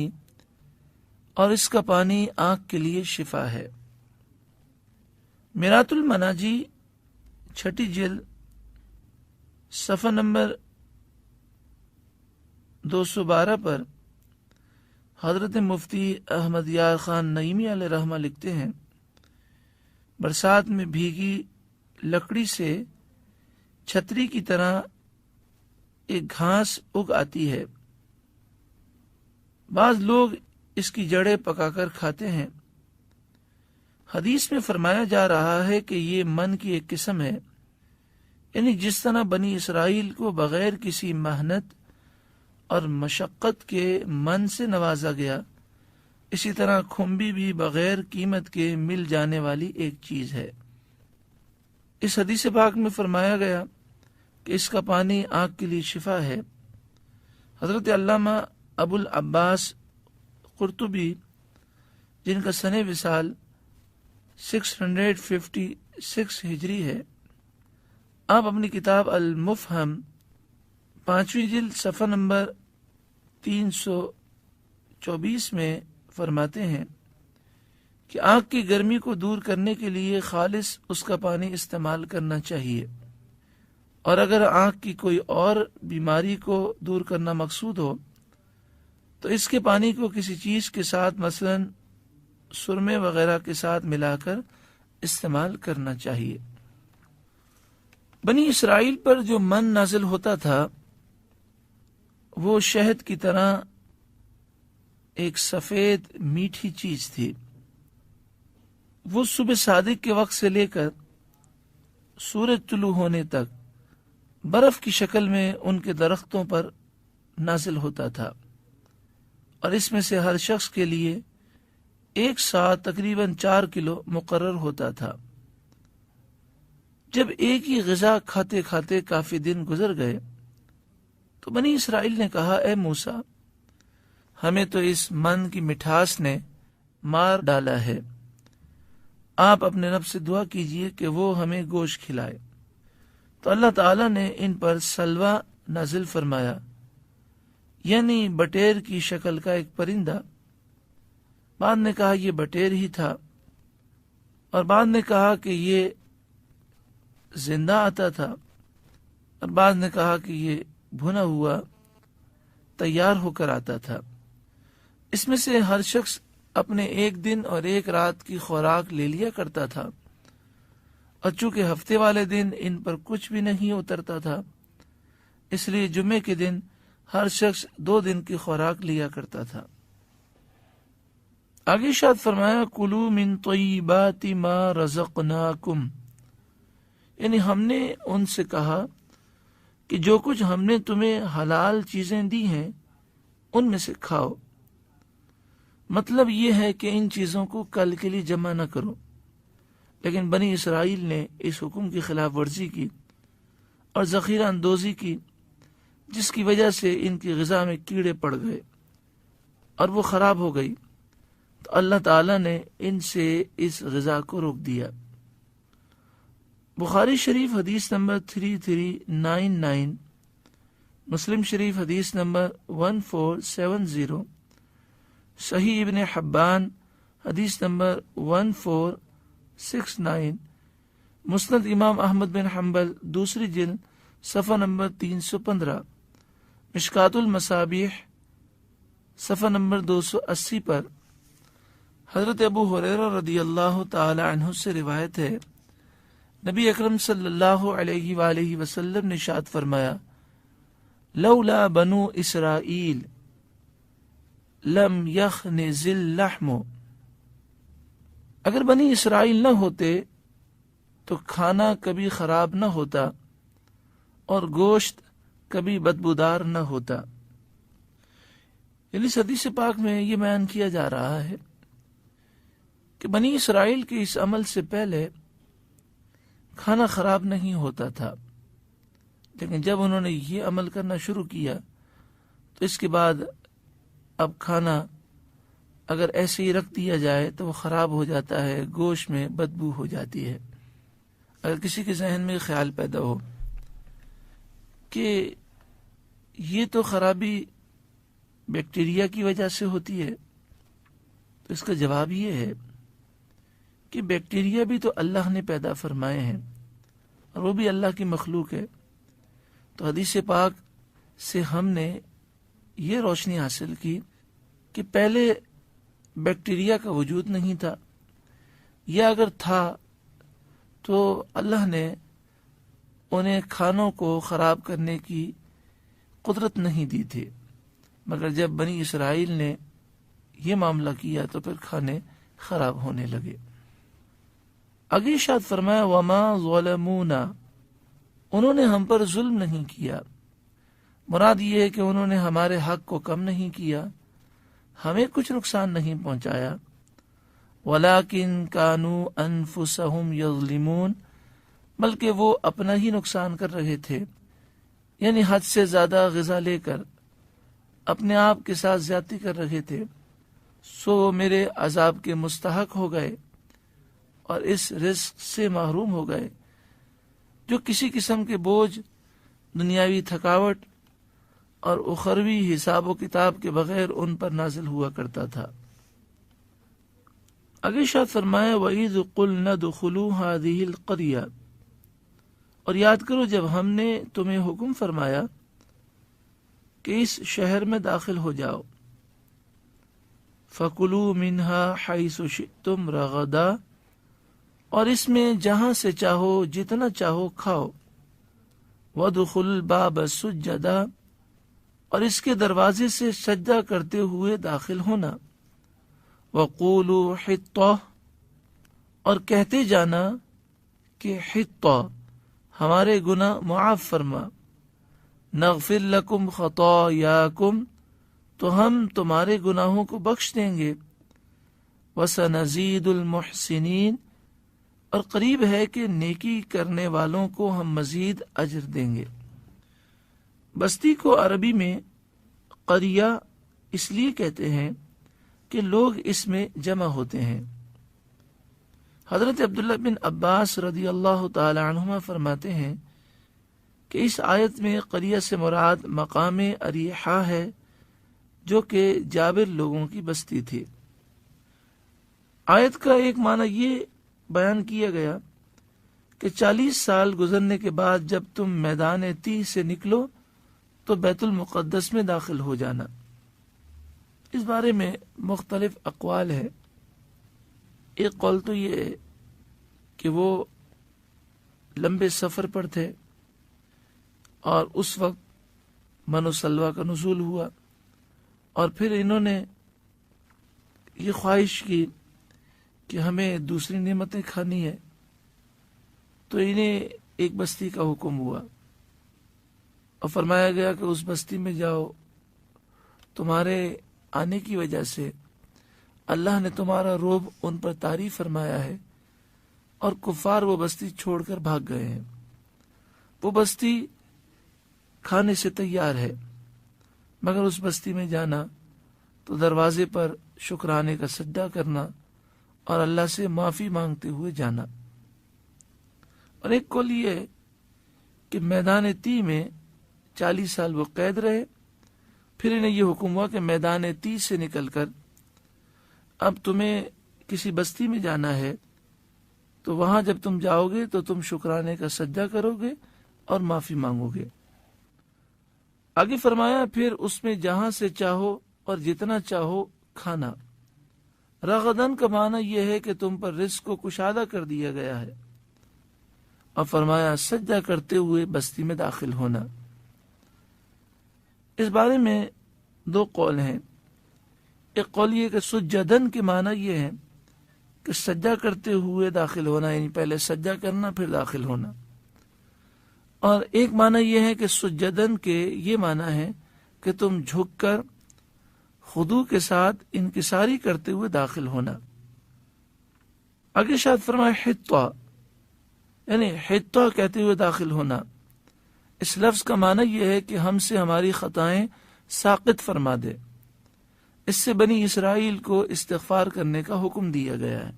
اور اس کا پانی آنکھ کے لیے شفا ہے. میرات المناجی چھٹی جلد صفحہ نمبر 212 پر حضرت مفتی احمد یار خان نعیمی علیہ رحمہ لکھتے ہیں، برسات میں بھیگی لکڑی سے چھتری کی طرح ایک گھاس اگ آتی ہے. بعض لوگ اس کی جڑیں پکا کر کھاتے ہیں. حدیث میں فرمایا جا رہا ہے کہ یہ من کی ایک قسم ہے، یعنی جس طرح بنی اسرائیل کو بغیر کسی محنت اور مشقت کے من سے نوازا گیا، اسی طرح کھمبی بھی بغیر قیمت کے مل جانے والی ایک چیز ہے. اس حدیث پاک میں فرمایا گیا کہ اس کا پانی آنکھ کے لیے شفا ہے. حضرت علامہ ابو العباس قرطبی، جن کا سنہ وصال 656 ہجری ہے، آپ اپنی کتاب المفہم 5ویں جلد صفحہ نمبر 324 میں فرماتے ہیں کہ آنکھ کی گرمی کو دور کرنے کے لیے خالص اس کا پانی استعمال کرنا چاہیے، اور اگر آنکھ کی کوئی اور بیماری کو دور کرنا مقصود ہو تو اس کے پانی کو کسی چیز کے ساتھ مثلا سرمے وغیرہ کے ساتھ ملا کر استعمال کرنا چاہیے. بنی اسرائیل پر جو من نازل ہوتا تھا وہ شہد کی طرح ایک سفید میٹھی چیز تھی. وہ صبح صادق کے وقت سے لے کر سورج طلوع ہونے تک برف کی شکل میں ان کے درختوں پر نازل ہوتا تھا، اور اس میں سے ہر شخص کے لیے ایک ساتھ تقریباً 4 کلو مقرر ہوتا تھا. جب ایک ہی غذا کھاتے کھاتے کافی دن گزر گئے تو بنی اسرائیل نے کہا، اے موسیٰ، ہمیں تو اس من کی مٹھاس نے مار ڈالا ہے، آپ اپنے رب سے دعا کیجئے کہ وہ ہمیں گوشت کھلائے. تو اللہ تعالیٰ نے ان پر سلوہ نازل فرمایا یعنی بٹیر کی شکل کا ایک پرندہ۔ بعد نے کہا یہ بٹیر ہی تھا، اور بعد نے کہا کہ یہ زندہ آتا تھا، اور بعد نے کہا کہ یہ بھنا ہوا تیار ہو کر آتا تھا۔ اس میں سے ہر شخص اپنے ایک دن اور ایک رات کی خوراک لے لیا کرتا تھا، اور چونکہ ہفتے والے دن ان پر کچھ بھی نہیں اترتا تھا، اس لیے جمعے کے دن ہر شخص 2 دن کی خوراک لیا کرتا تھا۔ آگے ارشاد فرمایا کلوا من طیبات ما رزقناکم، یعنی ہم نے ان سے کہا کہ جو کچھ ہم نے تمہیں حلال چیزیں دی ہیں ان میں سے کھاؤ۔ مطلب یہ ہے کہ ان چیزوں کو کل کے لیے جمع نہ کرو، لیکن بنی اسرائیل نے اس حکم کی خلاف ورزی کی اور ذخیرہ اندوزی کی، جس کی وجہ سے ان کی غذا میں کیڑے پڑ گئے اور وہ خراب ہو گئی، تو اللہ تعالیٰ نے ان سے اس غذا کو روک دیا۔ بخاری شریف حدیث نمبر 3399، مسلم شریف حدیث نمبر 1470، صحیح ابن حبان حدیث نمبر 1469، مسند امام احمد بن حنبل دوسری جلد صفحہ نمبر 315، مشکات المصابیح صفحہ نمبر 280 پر حضرت ابو ہریرہ رضی اللہ تعالی عنہ سے روایت ہے، نبی اکرم صلی اللہ علیہ وآلہ وسلم نے ارشاد فرمایا لولا بنو اسرائیل لم یخنز اللحم، اگر بنی اسرائیل نہ ہوتے تو کھانا کبھی خراب نہ ہوتا اور گوشت کبھی بدبودار نہ ہوتا۔ یعنی حدیث پاک میں یہ بیان کیا جا رہا ہے کہ بنی اسرائیل کے اس عمل سے پہلے کھانا خراب نہیں ہوتا تھا، لیکن جب انہوں نے یہ عمل کرنا شروع کیا تو اس کے بعد اب کھانا اگر ایسے ہی رکھ دیا جائے تو وہ خراب ہو جاتا ہے، گوشت میں بدبو ہو جاتی ہے۔ اگر کسی کے ذہن میں خیال پیدا ہو کہ یہ تو خرابی بیکٹیریا کی وجہ سے ہوتی ہے، تو اس کا جواب یہ ہے کہ بیکٹیریا بھی تو اللہ نے پیدا فرمائے ہیں اور وہ بھی اللہ کی مخلوق ہے۔ تو حدیث پاک سے ہم نے یہ روشنی حاصل کی کہ پہلے بیکٹیریا کا وجود نہیں تھا، یا اگر تھا تو اللہ نے انہیں کھانوں کو خراب کرنے کی قدرت نہیں دی تھی، مگر جب بنی اسرائیل نے یہ معاملہ کیا تو پھر کھانے خراب ہونے لگے۔ آگے ارشاد فرمایا وما ظلمونا، انہوں نے ہم پر ظلم نہیں کیا، مراد یہ ہے کہ انہوں نے ہمارے حق کو کم نہیں کیا، ہمیں کچھ نقصان نہیں پہنچایا، ولیکن کانوا انفسہم یظلمون، بلکہ وہ اپنا ہی نقصان کر رہے تھے، یعنی حد سے زیادہ غذا لے کر اپنے آپ کے ساتھ زیادتی کر رہے تھے، سو میرے عذاب کے مستحق ہو گئے اور اس رزق سے محروم ہو گئے جو کسی قسم کے بوجھ، دنیاوی تھکاوٹ اور اخروی حساب و کتاب کے بغیر ان پر نازل ہوا کرتا تھا۔ آگے ارشاد فرمایا وَإِذْ قُلْنَا ادْخُلُوا هَٰذِهِ الْقَرْيَةَ، اور یاد کرو جب ہم نے تمہیں حکم فرمایا کہ اس شہر میں داخل ہو جاؤ، فَكُلُوا مِنْهَا حَيْثُ شِئْتُمْ رَغَدًا، اور اس میں جہاں سے چاہو جتنا چاہو کھاؤ، وَادْخُلُوا الْبَابَ سُجَّدًا، اور اس کے دروازے سے سجدہ کرتے ہوئے داخل ہونا، وَقُولُوا حِطَّةٌ، اور کہتے جانا کہ حِطَّہ، ہمارے گناہ معاف فرما، نغفر لکم خطایاکم، تو ہم تمہارے گناہوں کو بخش دیں گے، وَسَنَزِيدُ الْمُحْسِنِينَ، اور قریب ہے کہ نیکی کرنے والوں کو ہم مزید اجر دیں گے۔ بستی کو عربی میں قریہ اس لیے کہتے ہیں کہ لوگ اس میں جمع ہوتے ہیں۔ حضرت عبداللہ بن عباس رضی اللہ تعالی عنہما فرماتے ہیں کہ اس آیت میں قریہ سے مراد مقام اریحہ ہے جو کہ جابر لوگوں کی بستی تھی۔ آیت کا ایک معنی یہ بیان کیا گیا کہ 40 سال گزرنے کے بعد جب تم میدان تیہ سے نکلو تو بیت المقدس میں داخل ہو جانا۔ اس بارے میں مختلف اقوال ہے۔ ایک قول تو یہ ہے کہ وہ لمبے سفر پر تھے اور اس وقت من و سلوہ کا نزول ہوا، اور پھر انہوں نے یہ خواہش کی کہ ہمیں دوسری نعمتیں کھانی ہے، تو انہیں ایک بستی کا حکم ہوا اور فرمایا گیا کہ اس بستی میں جاؤ، تمہارے آنے کی وجہ سے اللہ نے تمہارا رعب ان پر طاری فرمایا ہے، اور کفار وہ بستی چھوڑ کر بھاگ گئے ہیں۔ وہ بستی کھانے سے تیار ہے، مگر اس بستی میں جانا تو دروازے پر شکرانے کا سجدہ کرنا اور اللہ سے معافی مانگتے ہوئے جانا۔ اور ایک قول یہ ہے کہ میدان تیہ میں 40 سال وہ قید رہے، پھر انہیں یہ حکم ہوا کہ میدان تیہ سے نکل کر اب تمہیں کسی بستی میں جانا ہے، تو وہاں جب تم جاؤ گے تو تم شکرانے کا سجدہ کرو گے اور معافی مانگو گے۔ آگے فرمایا پھر اس میں جہاں سے چاہو اور جتنا چاہو کھانا۔ رغدن کا معنی یہ ہے کہ تم پر رزق کو کشادہ کر دیا گیا ہے، اور فرمایا سجدہ کرتے ہوئے بستی میں داخل ہونا۔ اس بارے میں 2 قول ہیں۔ ایک قول یہ کہ سجدن کے معنی یہ ہے کہ سجدہ کرتے ہوئے داخل ہونا، یعنی پہلے سجدہ کرنا پھر داخل ہونا، اور ایک معنی یہ ہے کہ سجدن کے یہ معنی ہے کہ تم جھک کر خضوع کے ساتھ انکساری کرتے ہوئے داخل ہونا۔ آگے شاید فرمائے حطہ، یعنی حطہ کہتے ہوئے داخل ہونا۔ اس لفظ کا معنی یہ ہے کہ ہم سے ہماری خطائیں ساقط فرما دے۔ اس سے بنی اسرائیل کو استغفار کرنے کا حکم دیا گیا ہے۔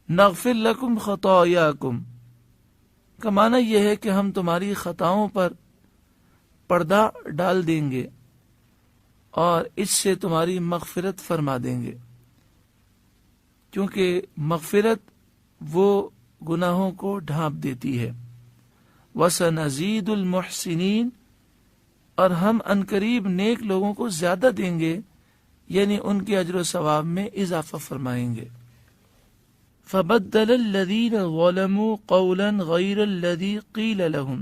نغفر لکم خطایاکم کا معنی یہ ہے کہ ہم تمہاری خطاؤں پر پردہ ڈال دیں گے اور اس سے تمہاری مغفرت فرما دیں گے، کیونکہ مغفرت وہ گناہوں کو ڈھانپ دیتی ہے۔ وَسَنَزِيدُ الْمُحْسِنِينَ، اور ہم عنقریب نیک لوگوں کو زیادہ دیں گے، یعنی ان کے اجر و ثواب میں اضافہ فرمائیں گے۔ فَبَدَّلَ الَّذِينَ ظَلَمُوا قَوْلًا غَيْرَ الَّذِي قِيلَ لَهُمْ،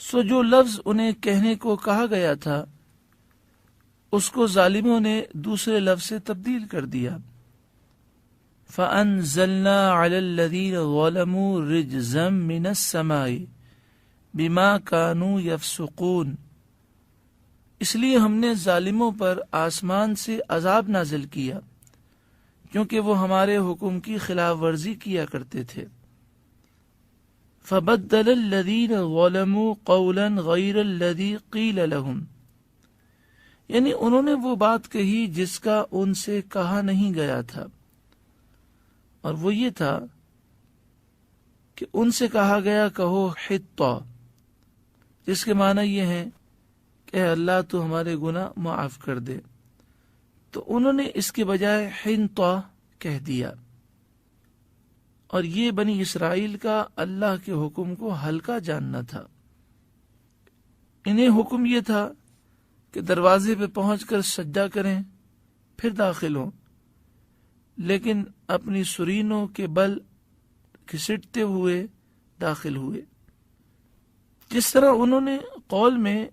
سو جو لفظ انہیں کہنے کو کہا گیا تھا اس کو ظالموں نے دوسرے لفظ سے تبدیل کر دیا۔ فَأَنزَلْنَا عَلَى الَّذِينَ ظَلَمُوا رِجْزًا مِّنَ السَّمَاءِ بِمَا كَانُوا يَفْسُقُونَ، اس لیے ہم نے ظالموں پر آسمان سے عذاب نازل کیا کیونکہ وہ ہمارے حکم کی خلاف ورزی کیا کرتے تھے۔ فَبَدَّلَ الَّذِينَ ظَلَمُوا قَوْلًا غَيْرَ الَّذِي قِيلَ لَهُمْ، یعنی انہوں نے وہ بات کہی جس کا ان سے کہا نہیں گیا تھا، اور وہ یہ تھا کہ ان سے کہا گیا کہو حطہ، جس کے معنی یہ ہے کہ اے اللہ تو ہمارے گناہ معاف کر دے، تو انہوں نے اس کے بجائے حنطہ کہہ دیا، اور یہ بنی اسرائیل کا اللہ کے حکم کو ہلکا جاننا تھا۔ انہیں حکم یہ تھا کہ دروازے پہ پہنچ کر سجدہ کریں پھر داخل ہوں، لیکن اپنی سرینوں کے بل گھسٹتے ہوئے داخل ہوئے۔ جس طرح انہوں نے قول میں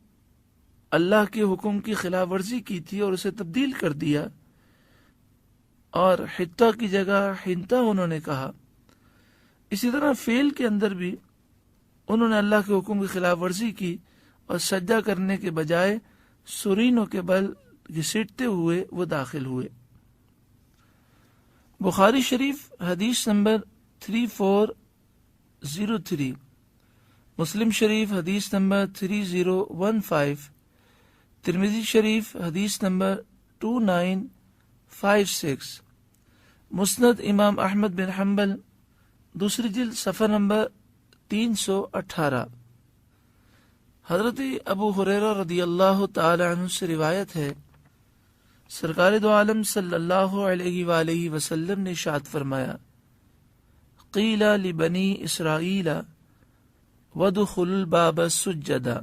اللہ کے حکم کی خلاف ورزی کی تھی اور اسے تبدیل کر دیا، اور حطہ کی جگہ حنطہ انہوں نے کہا، اسی طرح فعل کے اندر بھی انہوں نے اللہ کے حکم کی خلاف ورزی کی اور سجدہ کرنے کے بجائے سرینوں کے بل گھسیٹتے ہوئے وہ داخل ہوئے۔ بخاری شریف حدیث نمبر 3403، مسلم شریف حدیث نمبر 3015، ترمذی شریف حدیث نمبر 2956، مسند امام احمد بن حنبل دوسری جلد صفحہ نمبر 318۔ حضرت ابو ہریرہ رضی اللہ تعالی عنہ سے روایت ہے، سرکار دو عالم صلی اللہ علیہ وآلہ وسلم نے ارشاد فرمایا، قیل لبنی اسرائیل وادخلوا الباب سجدا،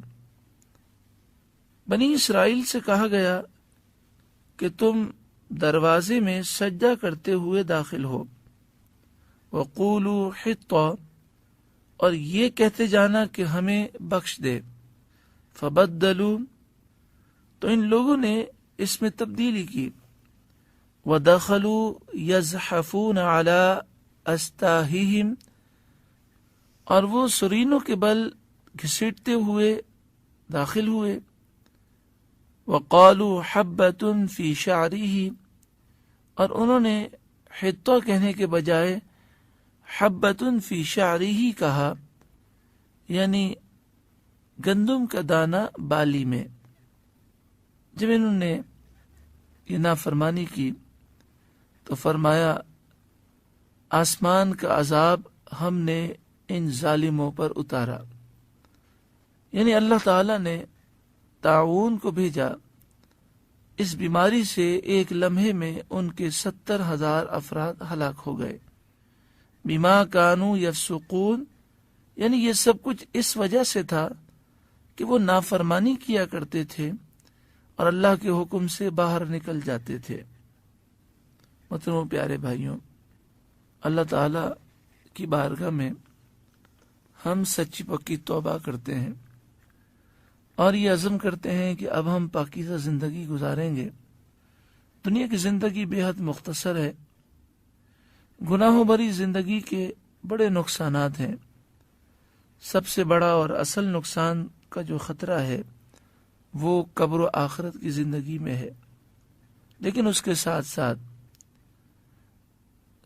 بنی اسرائیل سے کہا گیا کہ تم دروازے میں سجدہ کرتے ہوئے داخل ہو، وقولوا حطہ، اور یہ کہتے جانا کہ ہمیں بخش دے، فبدلوا، تو ان لوگوں نے اس میں تبدیلی کی، ودخلوا یزحفون علی استاہیہم، اور وہ سرینوں کے بل گھسیٹتے ہوئے داخل ہوئے، وقالوا حبۃ فی شعرہ، اور انہوں نے حطہ کہنے کے بجائے حبۃ فی شعرہ کہا، یعنی گندم کا دانہ بالی میں۔ جب انہوں نے یہ نافرمانی کی تو فرمایا، آسمان کا عذاب ہم نے ان ظالموں پر اتارا، یعنی اللہ تعالی نے طاعون کو بھیجا، اس بیماری سے ایک لمحے میں ان کے 70,000 افراد ہلاک ہو گئے، بما کانوا یفسقون، یعنی یہ سب کچھ اس وجہ سے تھا کہ وہ نافرمانی کیا کرتے تھے اور اللہ کے حکم سے باہر نکل جاتے تھے۔ محترم پیارے بھائیوں، اللہ تعالی کی بارگاہ میں ہم سچی پکی توبہ کرتے ہیں اور یہ عزم کرتے ہیں کہ اب ہم پاکیزہ زندگی گزاریں گے۔ دنیا کی زندگی بے حد مختصر ہے، گناہوں بھری زندگی کے بڑے نقصانات ہیں۔ سب سے بڑا اور اصل نقصان کا جو خطرہ ہے وہ قبر و آخرت کی زندگی میں ہے، لیکن اس کے ساتھ ساتھ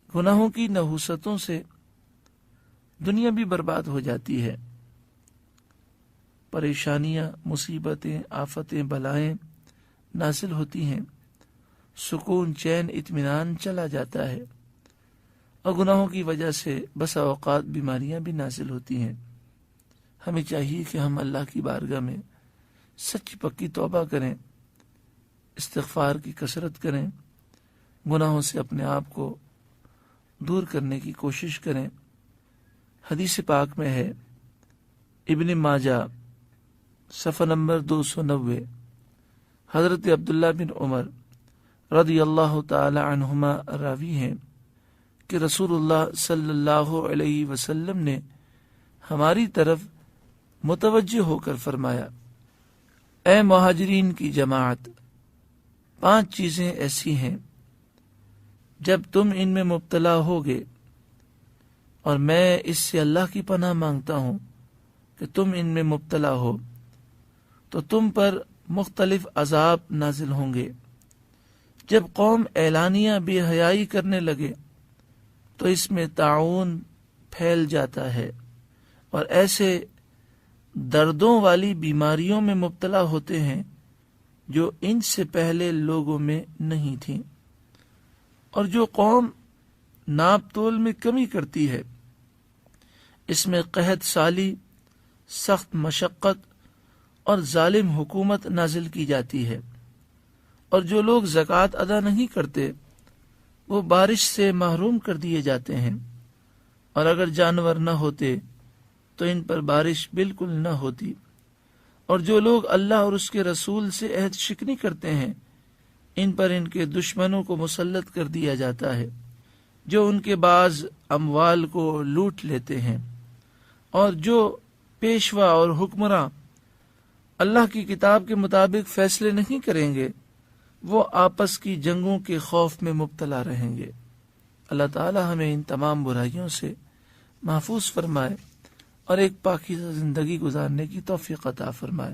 گناہوں کی نحوستوں سے دنیا بھی برباد ہو جاتی ہے، پریشانیاں، مصیبتیں، آفتیں، بلائیں نازل ہوتی ہیں، سکون، چین، اطمینان چلا جاتا ہے، اور گناہوں کی وجہ سے بسا اوقات بیماریاں بھی نازل ہوتی ہیں۔ ہمیں چاہیے کہ ہم اللہ کی بارگاہ میں سچی پکی توبہ کریں، استغفار کی کثرت کریں، گناہوں سے اپنے آپ کو دور کرنے کی کوشش کریں۔ حدیث پاک میں ہے، ابن ماجہ صفحہ نمبر 290، حضرت عبداللہ بن عمر رضی اللہ تعالی عنہما راوی ہیں کہ رسول اللہ صلی اللہ علیہ وسلم نے ہماری طرف متوجہ ہو کر فرمایا، اے مہاجرین کی جماعت، 5 چیزیں ایسی ہیں جب تم ان میں مبتلا ہوگے، اور میں اس سے اللہ کی پناہ مانگتا ہوں کہ تم ان میں مبتلا ہو، تو تم پر مختلف عذاب نازل ہوں گے۔ جب قوم اعلانیہ بے حیائی کرنے لگے تو اس میں طاعون پھیل جاتا ہے، اور ایسے دردوں والی بیماریوں میں مبتلا ہوتے ہیں جو ان سے پہلے لوگوں میں نہیں تھیں، اور جو قوم ناپ تول میں کمی کرتی ہے اس میں قحط سالی، سخت مشقت اور ظالم حکومت نازل کی جاتی ہے، اور جو لوگ زکوٰۃ ادا نہیں کرتے وہ بارش سے محروم کر دیے جاتے ہیں، اور اگر جانور نہ ہوتے تو ان پر بارش بالکل نہ ہوتی، اور جو لوگ اللہ اور اس کے رسول سے عہد شکنی کرتے ہیں ان پر ان کے دشمنوں کو مسلط کر دیا جاتا ہے، جو ان کے بعض اموال کو لوٹ لیتے ہیں، اور جو پیشوا اور حکمراں اللہ کی کتاب کے مطابق فیصلے نہیں کریں گے وہ آپس کی جنگوں کے خوف میں مبتلا رہیں گے۔ اللہ تعالی ہمیں ان تمام برائیوں سے محفوظ فرمائے اور ایک پاکیزہ زندگی گزارنے کی توفیق عطا فرمائے۔